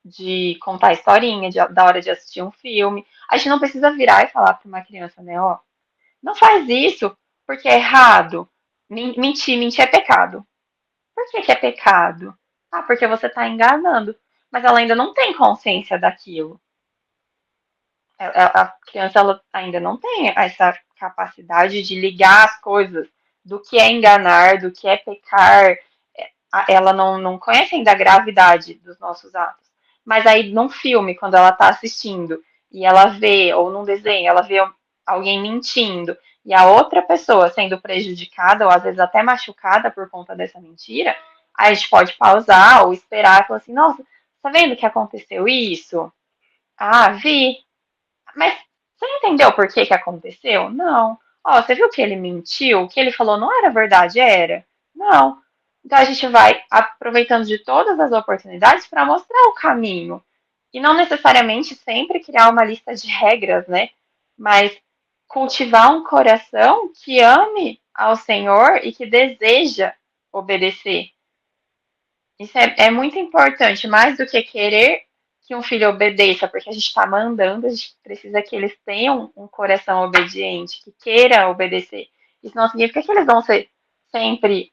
de contar historinha, da hora de assistir um filme. A gente não precisa virar e falar para uma criança, né, ó, não faz isso porque é errado. Mentir é pecado. Por que é pecado? Porque você está enganando. Mas ela ainda não tem consciência daquilo. A criança ela ainda não tem essa capacidade de ligar as coisas do que é enganar, do que é pecar. Ela não conhece ainda a gravidade dos nossos atos. Mas aí num filme, quando ela está assistindo e ela vê, ou num desenho, ela vê alguém mentindo e a outra pessoa sendo prejudicada ou às vezes até machucada por conta dessa mentira, aí a gente pode pausar ou esperar e falar assim, nossa, tá vendo que aconteceu isso? Vi. Mas você entendeu por que aconteceu? Não. Você viu que ele mentiu? O que ele falou não era verdade, era? Não. Então a gente vai aproveitando de todas as oportunidades para mostrar o caminho. E não necessariamente sempre criar uma lista de regras, né? Mas cultivar um coração que ame ao Senhor e que deseja obedecer. Isso é muito importante, mais do que querer que um filho obedeça, porque a gente está mandando, a gente precisa que eles tenham um coração obediente, que queira obedecer. Isso não significa que eles vão ser sempre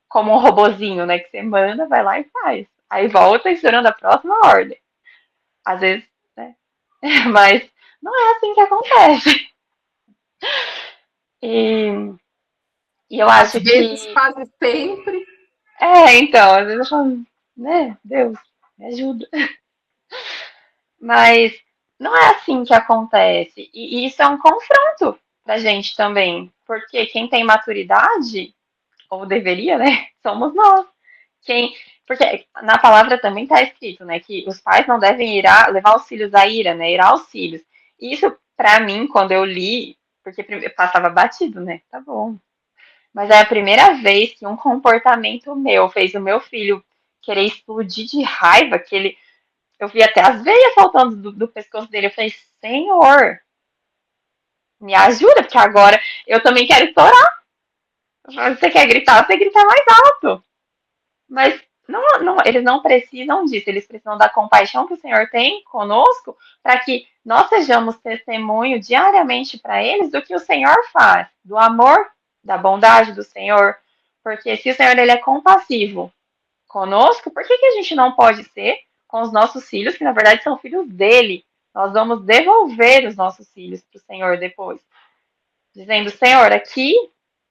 como um robozinho, né? Que você manda, vai lá e faz. Aí volta esperando a próxima ordem. Às vezes, né? Mas não é assim que acontece. E, e eu Às acho vezes, que. quase sempre. Então, às vezes eu falo, né? Deus, me ajuda. Mas não é assim que acontece. E isso é um confronto pra gente também. Porque quem tem maturidade, ou deveria, né? Somos nós. Porque na palavra também está escrito, né? Que os pais não devem levar os filhos à ira, né? Irar os filhos. E isso, para mim, quando eu li, porque passava batido, né? Tá bom. Mas é a primeira vez que um comportamento meu fez o meu filho querer explodir de raiva, eu vi até as veias saltando do pescoço dele. Eu falei, Senhor, me ajuda, porque agora eu também quero estourar. Você quer gritar, você grita mais alto. Mas eles não precisam disso, eles precisam da compaixão que o Senhor tem conosco para que nós sejamos testemunho diariamente para eles do que o Senhor faz, do amor, da bondade do Senhor. Porque se o Senhor ele é compassivo conosco, por que a gente não pode ser com os nossos filhos, que na verdade são filhos dele? Nós vamos devolver os nossos filhos para o Senhor depois, dizendo: Senhor,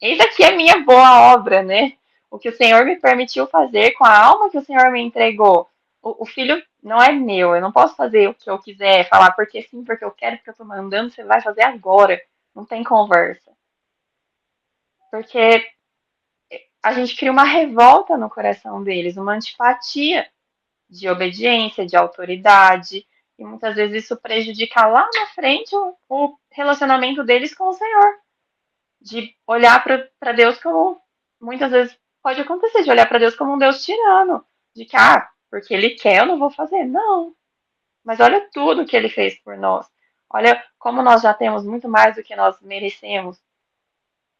eis aqui a minha boa obra, né? O que o Senhor me permitiu fazer com a alma que o Senhor me entregou. o filho não é meu, eu não posso fazer o que eu quiser, falar porque sim, porque eu quero, porque eu tô mandando, você vai fazer agora. Não tem conversa. Porque a gente cria uma revolta no coração deles, uma antipatia de obediência, de autoridade, e muitas vezes isso prejudica lá na frente o relacionamento deles com o Senhor, de olhar para Deus como, muitas vezes pode acontecer, de olhar para Deus como um Deus tirano, de que, porque Ele quer, eu não vou fazer. Não, mas olha tudo que Ele fez por nós. Olha como nós já temos muito mais do que nós merecemos.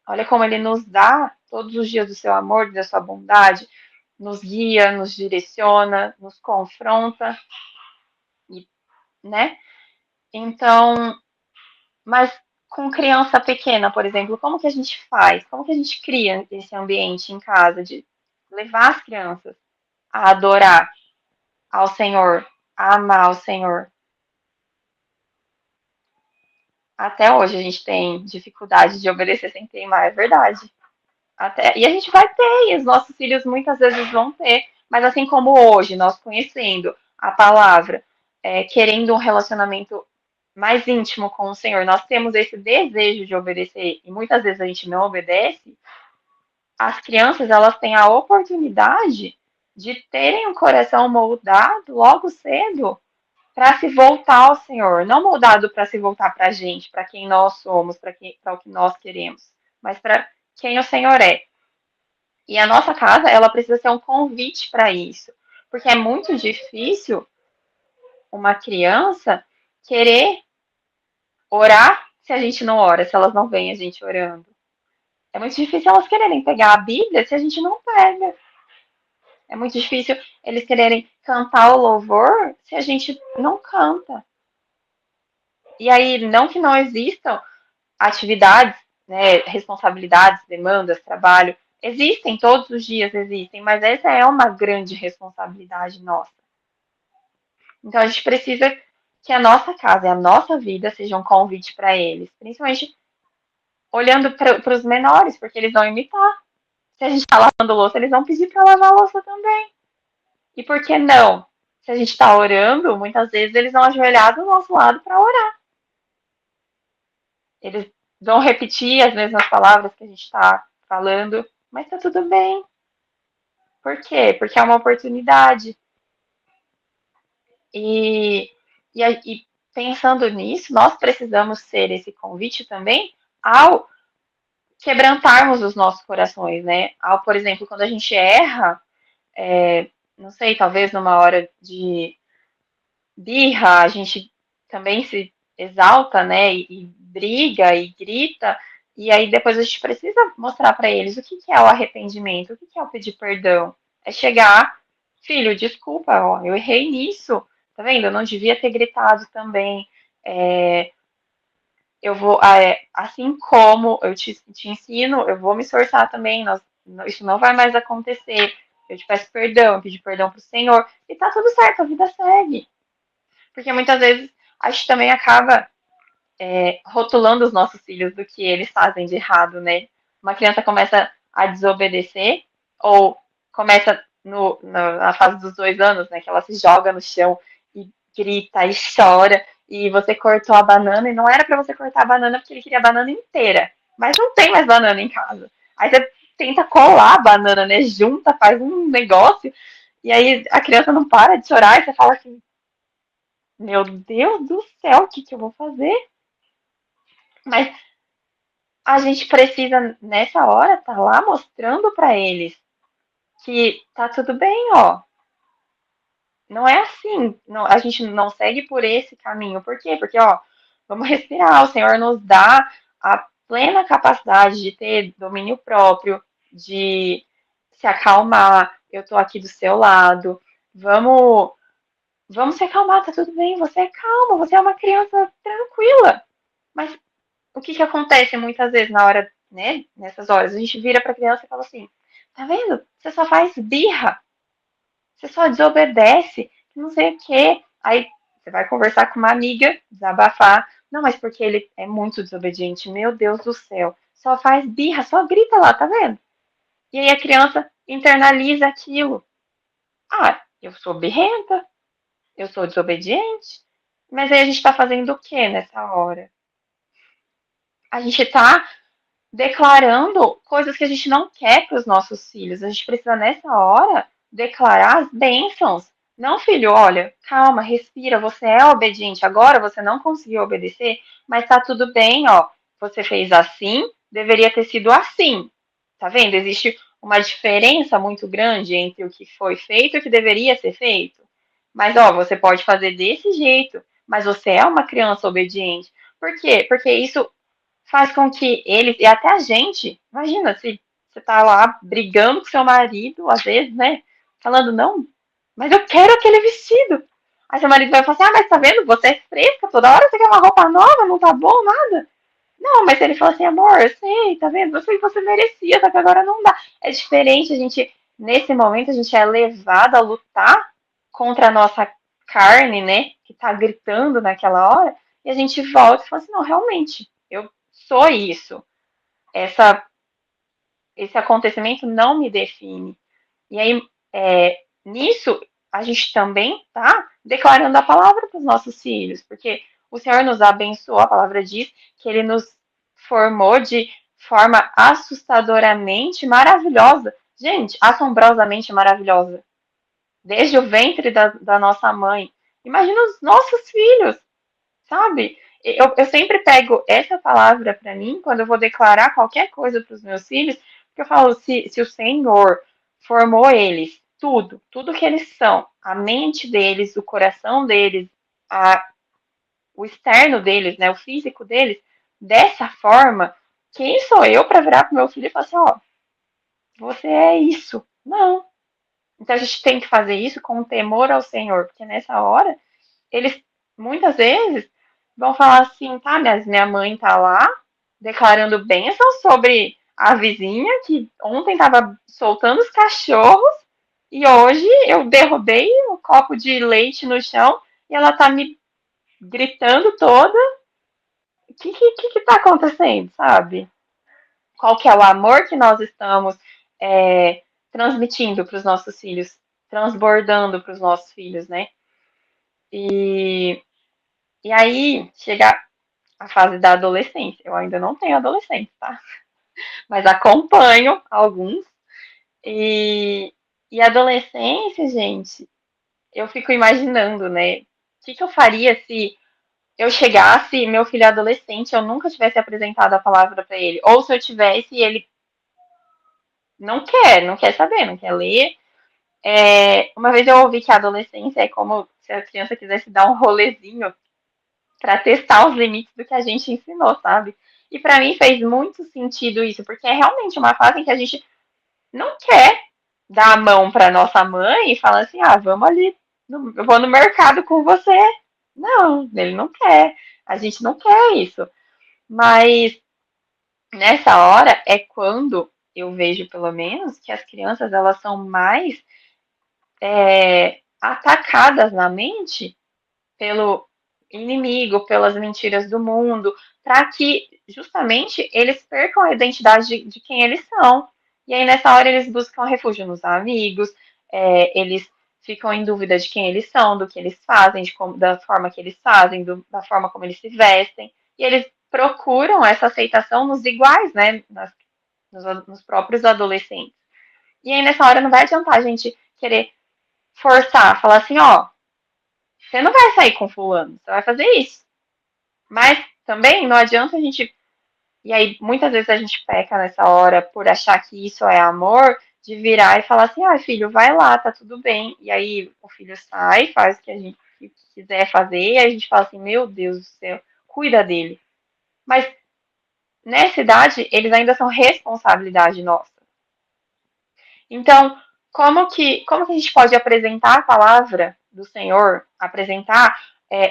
Olha como Ele nos dá todos os dias do seu amor, da sua bondade, nos guia, nos direciona, nos confronta, e, né? Então, mas com criança pequena, por exemplo, como que a gente faz? Como que a gente cria esse ambiente em casa de levar as crianças a adorar ao Senhor, a amar o Senhor? Até hoje a gente tem dificuldade de obedecer sem teimar, é verdade. E a gente vai ter, e os nossos filhos muitas vezes vão ter, mas assim como hoje, nós conhecendo a palavra, querendo um relacionamento mais íntimo com o Senhor, nós temos esse desejo de obedecer, e muitas vezes a gente não obedece, as crianças elas têm a oportunidade de terem um coração moldado logo cedo para se voltar ao Senhor, não moldado para se voltar para a gente, para quem nós somos, para o que nós queremos, mas para quem o Senhor é. E a nossa casa, ela precisa ser um convite para isso, porque é muito difícil uma criança querer orar se a gente não ora, se elas não veem a gente orando. É muito difícil elas quererem pegar a Bíblia se a gente não pega. É muito difícil eles quererem cantar o louvor se a gente não canta. E aí, não que não existam atividades, né, responsabilidades, demandas, trabalho, existem, todos os dias existem, mas essa é uma grande responsabilidade nossa. Então a gente precisa que a nossa casa e a nossa vida seja um convite para eles, principalmente olhando para os menores, porque eles vão imitar. Se a gente está lavando louça, eles vão pedir para lavar a louça também. E por que não? Se a gente está orando, muitas vezes eles vão ajoelhar do nosso lado para orar. Eles vão repetir as mesmas palavras que a gente está falando, mas tá tudo bem. Por quê? Porque é uma oportunidade. E, e pensando nisso, nós precisamos ser esse convite também ao quebrantarmos os nossos corações, né? Ao, por exemplo, quando a gente erra, não sei, talvez numa hora de birra, a gente também se exalta, né? E briga e grita, e aí depois a gente precisa mostrar para eles o que é o arrependimento, o que é o pedir perdão. É chegar, filho, desculpa, ó, eu errei nisso, tá vendo? Eu não devia ter gritado também. É, eu vou, assim como eu te ensino, eu vou me esforçar também, isso não vai mais acontecer. Eu te peço perdão, eu pedi perdão pro Senhor, e tá tudo certo, a vida segue. Porque muitas vezes a gente também acaba rotulando os nossos filhos do que eles fazem de errado, né? Uma criança começa a desobedecer, ou começa na fase dos 2 anos, né? Que ela se joga no chão e grita e chora, e você cortou a banana, e não era para você cortar a banana porque ele queria a banana inteira. Mas não tem mais banana em casa. Aí você tenta colar a banana, né? Junta, faz um negócio, e aí a criança não para de chorar, e você fala assim, meu Deus do céu, o que eu vou fazer? Mas a gente precisa, nessa hora, tá lá mostrando para eles que tá tudo bem, ó. Não é assim, não, a gente não segue por esse caminho. Por quê? Porque, ó, vamos respirar, o Senhor nos dá a plena capacidade de ter domínio próprio, de se acalmar, eu tô aqui do seu lado, vamos se acalmar, tá tudo bem, você é calma, você é uma criança tranquila. Mas o que acontece muitas vezes na hora, né, nessas horas? A gente vira pra criança e fala assim, tá vendo? Você só faz birra, você só desobedece, não sei o quê. Aí você vai conversar com uma amiga, desabafar. Não, mas porque ele é muito desobediente, meu Deus do céu. Só faz birra, só grita lá, tá vendo? E aí a criança internaliza aquilo. Eu sou birrenta, eu sou desobediente. Mas aí a gente está fazendo o que nessa hora? A gente está declarando coisas que a gente não quer para os nossos filhos. A gente precisa, nessa hora, declarar as bênçãos. Não, filho, olha, calma, respira, você é obediente. Agora você não conseguiu obedecer, mas tá tudo bem, ó. Você fez assim, deveria ter sido assim. Tá vendo? Existe uma diferença muito grande entre o que foi feito e o que deveria ser feito. Mas, ó, você pode fazer desse jeito, mas você é uma criança obediente. Por quê? Porque isso faz com que eles, e até a gente, imagina se você tá lá brigando com seu marido, às vezes, né? Falando, não, mas eu quero aquele vestido. Aí seu marido vai falar assim, ah, mas tá vendo, você é fresca, toda hora você quer uma roupa nova, não tá bom, nada. Não, mas ele fala assim, amor, eu sei, tá vendo? Eu sei que você merecia, só que agora não dá. É diferente, a gente, nesse momento, a gente é levado a lutar contra a nossa carne, né? Que tá gritando naquela hora, e a gente volta e fala assim, não, realmente, eu sou isso. Essa, esse acontecimento não me define. E aí, nisso, a gente também tá declarando a palavra para os nossos filhos, porque o Senhor nos abençoou, a palavra diz que ele nos formou de forma assustadoramente maravilhosa. Gente, assombrosamente maravilhosa. Desde o ventre da nossa mãe. Imagina os nossos filhos, sabe? Eu sempre pego essa palavra para mim quando eu vou declarar qualquer coisa para os meus filhos, porque eu falo, se o Senhor formou eles, tudo que eles são, a mente deles, o coração deles, a, o externo deles, né, o físico deles, dessa forma, quem sou eu para virar pro meu filho e falar assim, ó, você é isso? Não. Então a gente tem que fazer isso com temor ao Senhor, porque nessa hora eles muitas vezes vão falar assim, tá, mas minha mãe tá lá declarando bênção sobre a vizinha que ontem tava soltando os cachorros e hoje eu derrubei um copo de leite no chão e ela tá me gritando toda. O que tá acontecendo, sabe? Qual que é o amor que nós estamos transmitindo para os nossos filhos, transbordando para os nossos filhos, né? E, e aí chega a fase da adolescência. Eu ainda não tenho adolescente, tá? Mas acompanho alguns. E, e adolescência, gente, eu fico imaginando, né? O que eu faria se eu chegasse, meu filho é adolescente, eu nunca tivesse apresentado a palavra para ele? Ou se eu tivesse e ele não quer saber, não quer ler. Uma vez eu ouvi que a adolescência é como se a criança quisesse dar um rolezinho para testar os limites do que a gente ensinou, sabe? E para mim fez muito sentido isso, porque é realmente uma fase em que a gente não quer dar a mão para nossa mãe e falar assim: ah, vamos ali, eu vou no mercado com você. Não, ele não quer. A gente não quer isso. Mas nessa hora é quando eu vejo, pelo menos, que as crianças elas são mais atacadas na mente pelo inimigo, pelas mentiras do mundo, para que justamente eles percam a identidade de quem eles são. E aí nessa hora eles buscam refúgio nos amigos, eles ficam em dúvida de quem eles são, do que eles fazem, da forma que eles fazem, da forma como eles se vestem, e eles procuram essa aceitação nos iguais, né, nos próprios adolescentes. E aí nessa hora não vai adiantar a gente querer forçar, falar assim, ó, você não vai sair com fulano, você vai fazer isso. Mas também não adianta a gente. E aí, muitas vezes a gente peca nessa hora por achar que isso é amor, de virar e falar assim: ah, filho, vai lá, tá tudo bem. E aí o filho sai, faz o que a gente quiser fazer, e a gente fala assim: meu Deus do céu, cuida dele. Mas nessa idade, eles ainda são responsabilidade nossa. Então, como que a gente pode apresentar a palavra do Senhor, apresentar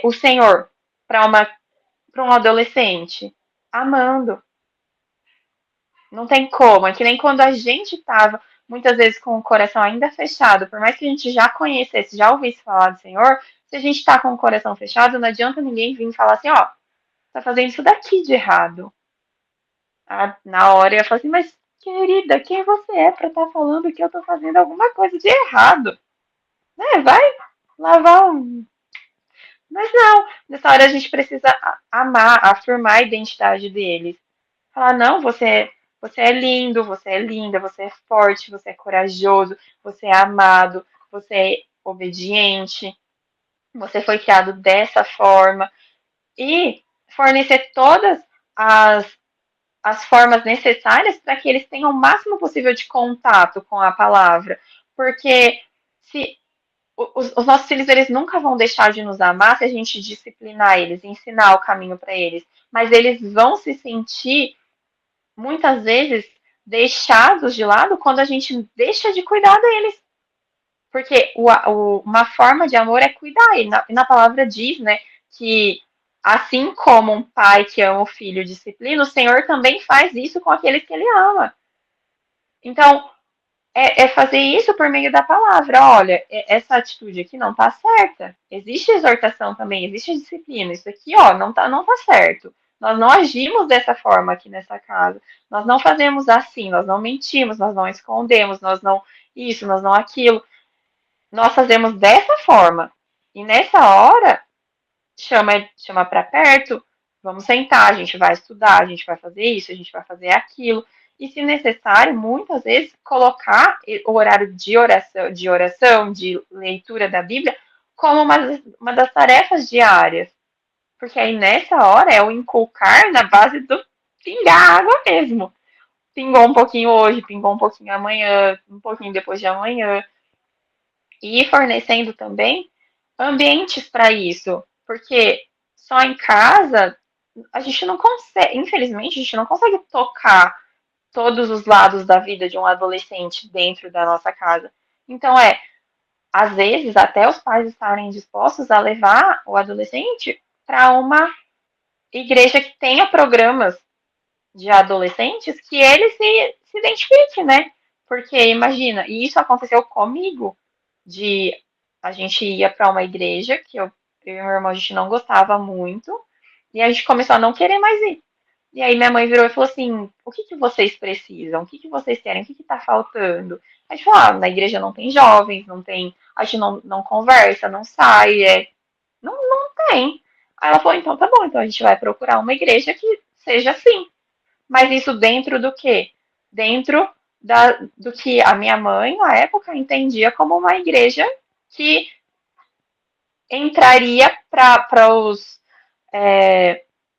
o Senhor para um adolescente? Amando. Não tem como. É que nem quando a gente estava, muitas vezes, com o coração ainda fechado, por mais que a gente já conhecesse, já ouvisse falar do Senhor, se a gente está com o coração fechado, não adianta ninguém vir falar assim, ó, tá fazendo isso daqui de errado. Na hora eu ia falar assim, mas querida, quem você é para estar falando que eu tô fazendo alguma coisa de errado? Vai lavar um. Mas não, nessa hora a gente precisa amar, afirmar a identidade deles. Falar, não, você é lindo, você é linda, você é forte, você é corajoso, você é amado, você é obediente, você foi criado dessa forma. E fornecer todas as, as formas necessárias para que eles tenham o máximo possível de contato com a palavra. Porque se os nossos filhos eles nunca vão deixar de nos amar se a gente disciplinar eles, ensinar o caminho para eles. Mas eles vão se sentir, muitas vezes, deixados de lado quando a gente deixa de cuidar deles. Porque uma forma de amor é cuidar. E na palavra diz, né, que assim como um pai que ama o filho disciplina, o Senhor também faz isso com aqueles que ele ama. Então, é fazer isso por meio da palavra. Olha, essa atitude aqui não tá certa. Existe exortação também, existe disciplina. Isso aqui, ó, não tá certo. Nós não agimos dessa forma aqui nessa casa. Nós não fazemos assim, nós não mentimos, nós não escondemos, nós não isso, nós não aquilo. Nós fazemos dessa forma. E nessa hora, chama para perto, vamos sentar, a gente vai estudar, a gente vai fazer isso, a gente vai fazer aquilo. E, se necessário, muitas vezes colocar o horário de leitura da Bíblia, como uma das tarefas diárias. Porque aí nessa hora é o inculcar na base do pingar água mesmo. Pingou um pouquinho hoje, pingou um pouquinho amanhã, um pouquinho depois de amanhã. E fornecendo também ambientes para isso, porque só em casa a gente não consegue, infelizmente, a gente não consegue tocar todos os lados da vida de um adolescente dentro da nossa casa. Então, às vezes, até os pais estarem dispostos a levar o adolescente para uma igreja que tenha programas de adolescentes que ele se identifique, né? Porque imagina, e isso aconteceu comigo, de a gente ia para uma igreja que eu e meu irmão a gente não gostava muito, e a gente começou a não querer mais ir. E aí minha mãe virou e falou assim: o que vocês precisam? O que vocês querem? O que está faltando? A gente falou: na igreja não tem jovens, não tem, a gente não conversa, não sai, não tem. Aí ela falou: então tá bom, então a gente vai procurar uma igreja que seja assim. Mas isso dentro do quê? Dentro do que a minha mãe, na época, entendia como uma igreja que entraria para os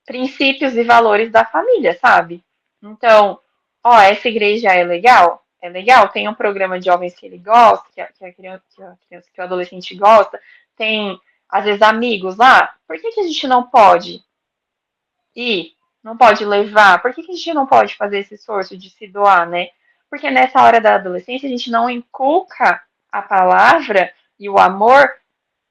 princípios e valores da família, sabe? Então, ó, essa igreja é legal? É legal, tem um programa de jovens que ele gosta, que a criança, que o adolescente gosta, tem, às vezes, amigos lá. Por que a gente não pode ir? Não pode levar? Por que a gente não pode fazer esse esforço de se doar, né? Porque nessa hora da adolescência a gente não inculca a palavra e o amor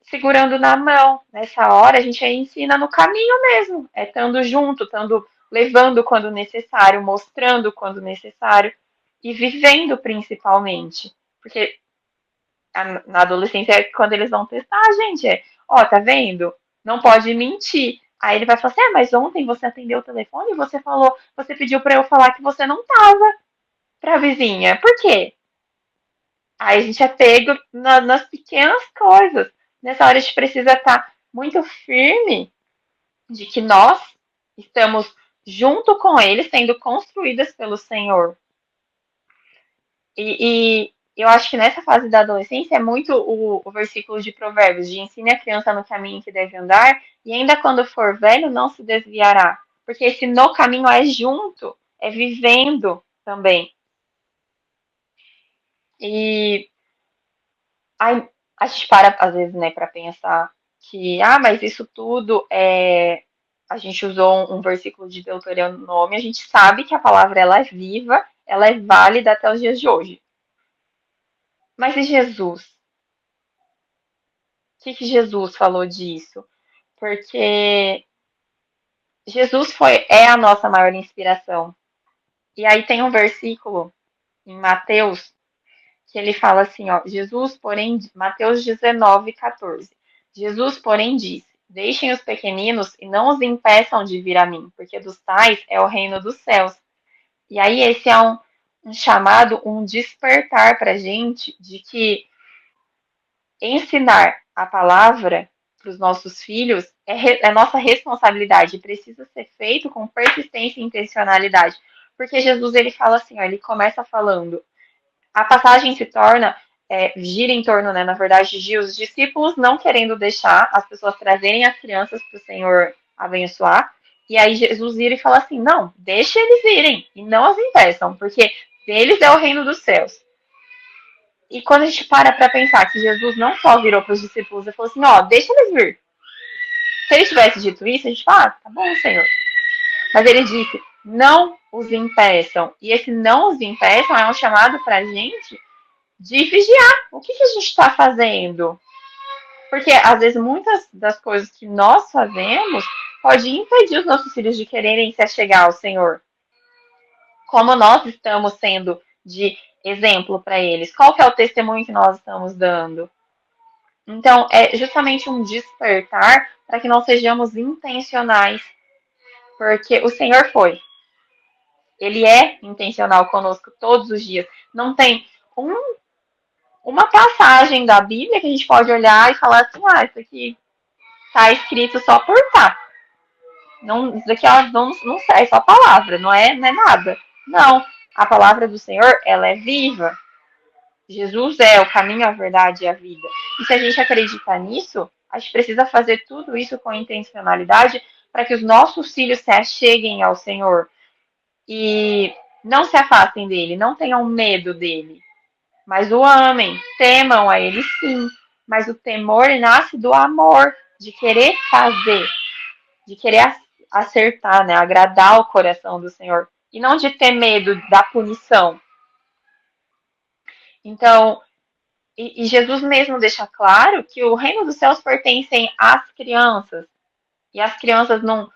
segurando na mão. Nessa hora a gente ensina no caminho mesmo, estando junto, estando levando quando necessário, mostrando quando necessário e vivendo principalmente. Porque na adolescência é quando eles vão testar, gente, ó, tá vendo? Não pode mentir. Aí ele vai falar assim: mas ontem você atendeu o telefone e você falou, você pediu para eu falar que você não tava pra vizinha. Por quê? Aí a gente é pego nas pequenas coisas. Nessa hora a gente precisa estar muito firme de que nós estamos junto com ele, sendo construídas pelo Senhor. E eu acho que nessa fase da adolescência é muito o versículo de Provérbios, de ensine a criança no caminho que deve andar, e ainda quando for velho não se desviará. Porque esse no caminho é junto, é vivendo também. E aí, a gente para, às vezes, né, para pensar que, mas isso tudo é. A gente usou um versículo de Deuteronômio, a gente sabe que a palavra ela é viva, ela é válida até os dias de hoje. Mas e Jesus? O que Jesus falou disso? Porque Jesus é a nossa maior inspiração. E aí tem um versículo em Mateus que ele fala assim, ó, Jesus, porém, Mateus 19:14. Jesus, porém, disse: deixem os pequeninos e não os impeçam de vir a mim, porque dos tais é o reino dos céus. E aí esse é um chamado, um despertar para a gente de que ensinar a palavra para os nossos filhos é nossa responsabilidade, precisa ser feito com persistência e intencionalidade. Porque Jesus, ele fala assim, ó, ele começa falando, a passagem se torna, gira em torno, né, na verdade, de os discípulos não querendo deixar as pessoas trazerem as crianças para o Senhor abençoar, e aí Jesus vira e fala assim, não, deixa eles irem, e não as impeçam, porque deles é o reino dos céus. E quando a gente para pensar que Jesus não só virou para os discípulos e falou assim, ó, deixa eles vir. Se ele tivesse dito isso, a gente fala, ah, tá bom, Senhor. Mas ele disse, não os impeçam. E esse não os impeçam é um chamado para a gente de vigiar. O que a gente está fazendo? Porque, às vezes, muitas das coisas que nós fazemos pode impedir os nossos filhos de quererem se achegar ao Senhor. Como nós estamos sendo de exemplo para eles? Qual que é o testemunho que nós estamos dando? Então, é justamente um despertar para que nós sejamos intencionais, porque o Senhor foi. Ele é intencional conosco todos os dias. Não tem um, uma passagem da Bíblia que a gente pode olhar e falar assim, ah, isso aqui está escrito só por tá. Não, isso aqui não serve, é só palavra, não é nada. Não, a palavra do Senhor, ela é viva. Jesus é o caminho, a verdade e a vida. E se a gente acredita nisso, a gente precisa fazer tudo isso com intencionalidade para que os nossos filhos se acheguem ao Senhor e não se afastem dele, não tenham medo dele, mas o amem, temam a ele sim, mas o temor nasce do amor, de querer fazer, de querer acertar, né, agradar o coração do Senhor e não de ter medo da punição. Então, e Jesus mesmo deixa claro que o reino dos céus pertencem às crianças. E as crianças não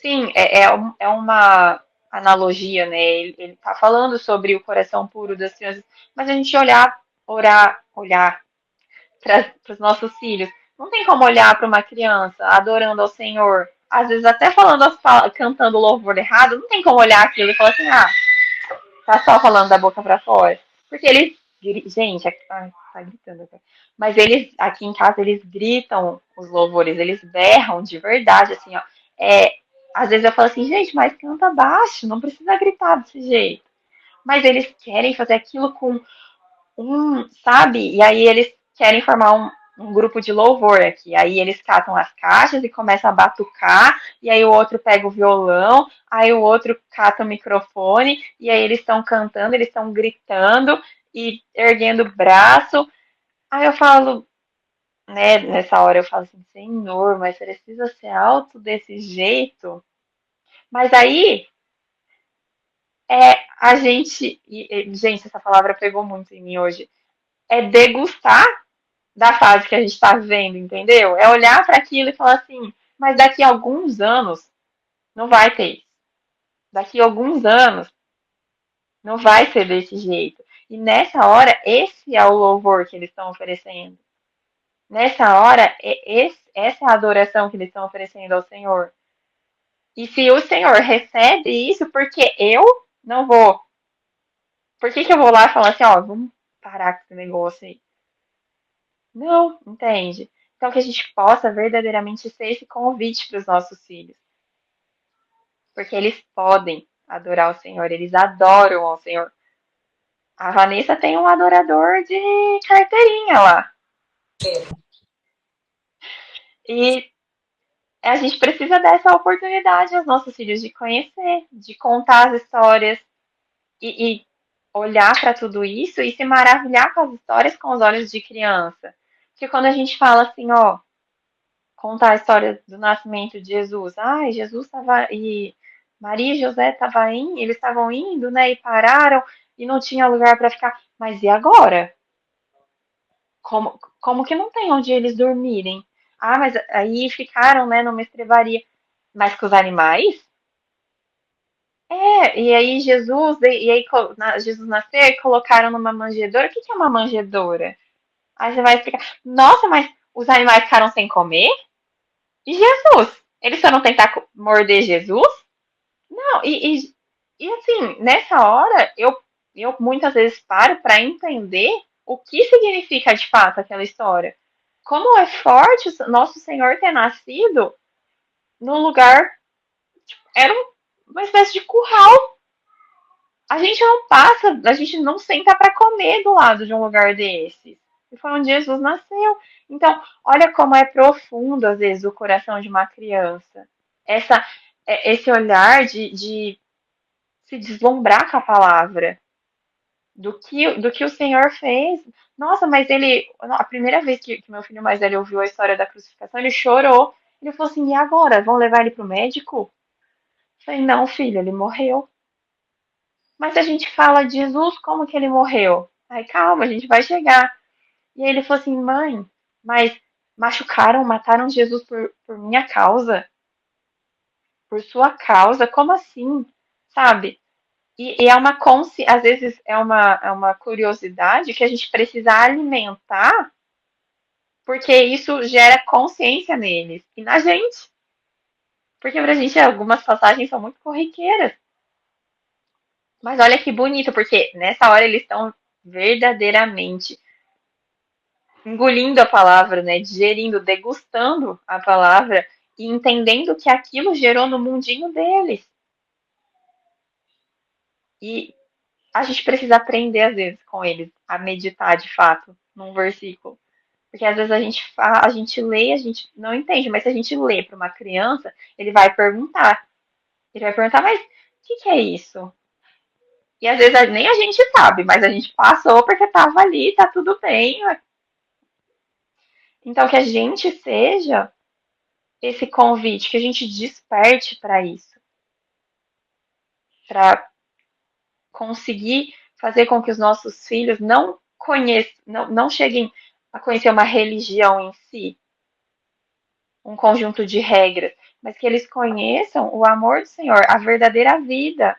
sim, é uma analogia, né? Ele tá falando sobre o coração puro das crianças, mas a gente olhar para os nossos filhos, não tem como olhar para uma criança adorando ao Senhor, às vezes até cantando louvor errado, não tem como olhar aquilo e falar assim, ah, tá só falando da boca para fora. Porque eles, gente, ai, tá gritando aqui. Mas eles, aqui em casa, eles gritam os louvores, eles berram de verdade, assim, ó. Às vezes eu falo assim, gente, mas canta baixo, não precisa gritar desse jeito. Mas eles querem fazer aquilo com sabe? E aí eles querem formar um grupo de louvor aqui. Aí eles catam as caixas e começam a batucar, e aí o outro pega o violão, aí o outro cata o microfone, e aí eles estão cantando, eles estão gritando e erguendo o braço. Aí eu falo, né, nessa hora eu falo assim, Senhor, mas precisa ser alto desse jeito? Mas aí a gente, gente, essa palavra pegou muito em mim hoje, é degustar da fase que a gente está vivendo, entendeu? É olhar para aquilo e falar assim, mas daqui a alguns anos não vai ter isso. Daqui a alguns anos não vai ser desse jeito. E nessa hora, esse é o louvor que eles estão oferecendo. Nessa hora, essa é a adoração que eles estão oferecendo ao Senhor. E se o Senhor recebe isso, porque eu não vou? Por que eu vou lá e falar assim, ó, vamos parar com esse negócio aí? Não, entende? Então, que a gente possa verdadeiramente ser esse convite para os nossos filhos. Porque eles podem adorar o Senhor, eles adoram ao Senhor. A Vanessa tem um adorador de carteirinha lá. E a gente precisa dessa oportunidade aos nossos filhos de conhecer, de contar as histórias e olhar para tudo isso e se maravilhar com as histórias com os olhos de criança. Porque quando a gente fala assim, ó, contar a história do nascimento de Jesus. Ai, Jesus estava e Maria e José eles estavam indo, né, e pararam e não tinha lugar para ficar. Mas e agora? Como que não tem onde eles dormirem? Ah, mas aí ficaram, né, numa estrebaria. Mas com os animais? E aí Jesus nasceu e colocaram numa manjedoura. O que é uma manjedoura? Aí você vai explicar, nossa, mas os animais ficaram sem comer? E Jesus? Eles foram tentar morder Jesus? Não, e assim, nessa hora, eu muitas vezes paro para entender o que significa de fato aquela história. Como é forte o nosso Senhor ter nascido num lugar, era uma espécie de curral. A gente não passa, a gente não senta para comer do lado de um lugar desses. E foi onde Jesus nasceu. Então, olha como é profundo, às vezes, o coração de uma criança. Essa, esse olhar de se deslumbrar com a palavra, do que o Senhor fez. Nossa, mas ele, a primeira vez que meu filho mais velho ouviu a história da crucificação, ele chorou. Ele falou assim: e agora? Vão levar ele para o médico? Eu falei: não, filho, ele morreu. Mas a gente fala de Jesus, como que ele morreu? Ai, calma, a gente vai chegar. E aí ele falou assim: mãe, mas machucaram, mataram Jesus por minha causa, por sua causa? Como assim? Sabe? E é uma às vezes é uma curiosidade que a gente precisa alimentar, porque isso gera consciência neles e na gente. Porque pra gente algumas passagens são muito corriqueiras. Mas olha que bonito, porque nessa hora eles estão verdadeiramente engolindo a palavra, né? Digerindo, degustando a palavra e entendendo que aquilo gerou no mundinho deles. E a gente precisa aprender, às vezes, com eles, a meditar de fato num versículo. Porque às vezes a gente lê, a gente não entende, mas se a gente lê para uma criança, ele vai perguntar. Ele vai perguntar, mas o que é isso? E às vezes nem a gente sabe, mas a gente passou porque estava ali, tá tudo bem. Então que a gente seja esse convite, que a gente desperte para isso, para conseguir fazer com que os nossos filhos não conheçam, não cheguem a conhecer uma religião em si, um conjunto de regras, mas que eles conheçam o amor do Senhor, a verdadeira vida,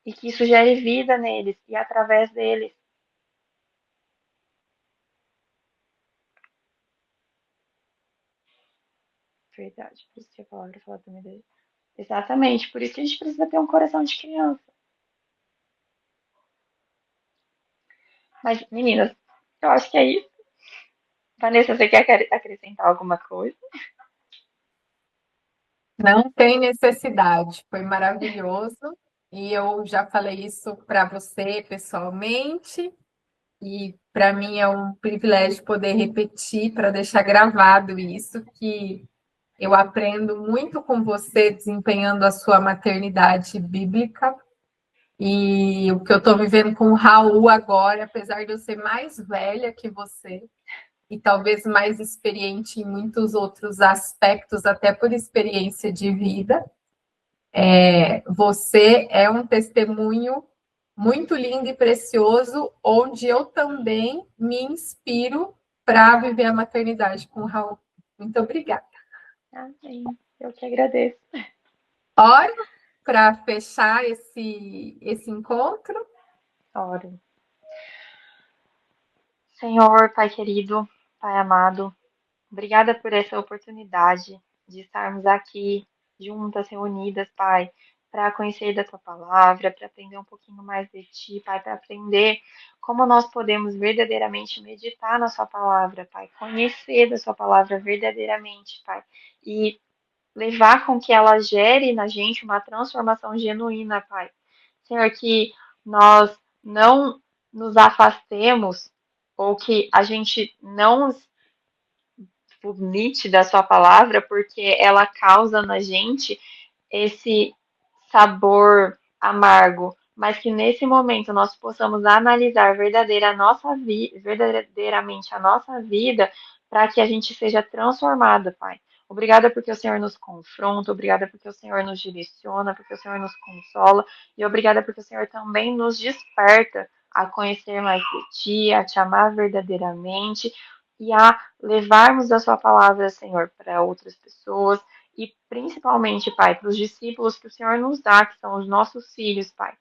e que isso gere vida neles e através deles. Verdade, por isso que a palavra fala também dele. Exatamente, por isso que a gente precisa ter um coração de criança. Mas, meninas, eu acho que é isso. Vanessa, você quer acrescentar alguma coisa? Não tem necessidade, foi maravilhoso. E eu já falei isso para você pessoalmente, e para mim é um privilégio poder repetir, para deixar gravado isso, que eu aprendo muito com você desempenhando a sua maternidade bíblica. E o que eu estou vivendo com o Raul agora, apesar de eu ser mais velha que você, e talvez mais experiente em muitos outros aspectos, até por experiência de vida, você é um testemunho muito lindo e precioso, onde eu também me inspiro para viver a maternidade com o Raul. Muito obrigada. Amém. Eu que agradeço. Ora para fechar esse encontro. Ora. Senhor, Pai querido, Pai amado, obrigada por essa oportunidade de estarmos aqui juntas, reunidas, Pai, para conhecer da Tua palavra, para aprender um pouquinho mais de Ti, Pai, para aprender como nós podemos verdadeiramente meditar na Sua palavra, Pai, conhecer da Sua palavra verdadeiramente, Pai, e levar com que ela gere na gente uma transformação genuína, Pai. Senhor, que nós não nos afastemos ou que a gente não vomite da sua palavra, porque ela causa na gente esse sabor amargo, mas que nesse momento nós possamos analisar verdadeiramente a nossa vida para que a gente seja transformado, Pai. Obrigada porque o Senhor nos confronta, obrigada porque o Senhor nos direciona, porque o Senhor nos consola, e obrigada porque o Senhor também nos desperta a conhecer mais de Ti, a Te amar verdadeiramente e a levarmos a Sua palavra, Senhor, para outras pessoas, e principalmente, Pai, para os discípulos que o Senhor nos dá, que são os nossos filhos, Pai.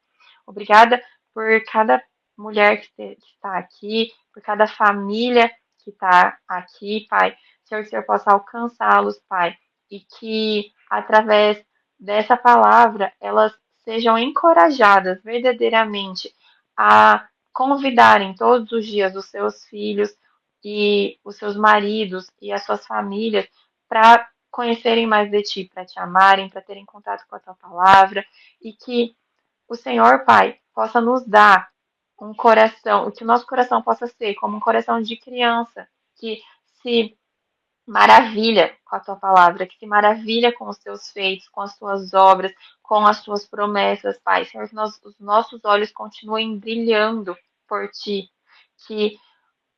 Obrigada por cada mulher que está aqui, por cada família que está aqui, Pai. Senhor, que o Senhor possa alcançá-los, Pai, e que através dessa palavra elas sejam encorajadas verdadeiramente a convidarem todos os dias os seus filhos e os seus maridos e as suas famílias para conhecerem mais de ti, para te amarem, para terem contato com a tua palavra, e que o Senhor, Pai, possa nos dar um coração, que o nosso coração possa ser como um coração de criança, que se maravilha com a tua palavra, que se maravilha com os teus feitos, com as tuas obras, com as tuas promessas, Pai. Senhor, que os nossos olhos continuem brilhando por ti, que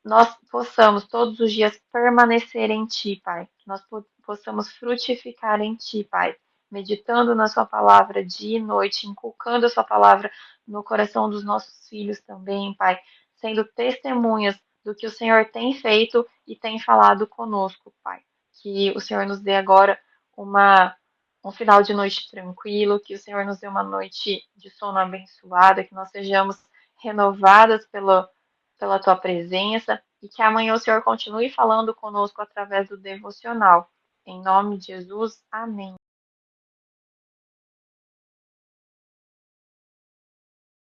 nós possamos todos os dias permanecer em Ti, Pai. Que nós possamos frutificar em Ti, Pai. Meditando na Sua palavra dia e noite, inculcando a Sua palavra no coração dos nossos filhos também, Pai. Sendo testemunhas do que o Senhor tem feito e tem falado conosco, Pai. Que o Senhor nos dê agora um final de noite tranquilo, que o Senhor nos dê uma noite de sono abençoada, que nós sejamos renovadas pela tua presença e que amanhã o Senhor continue falando conosco através do devocional. Em nome de Jesus, amém.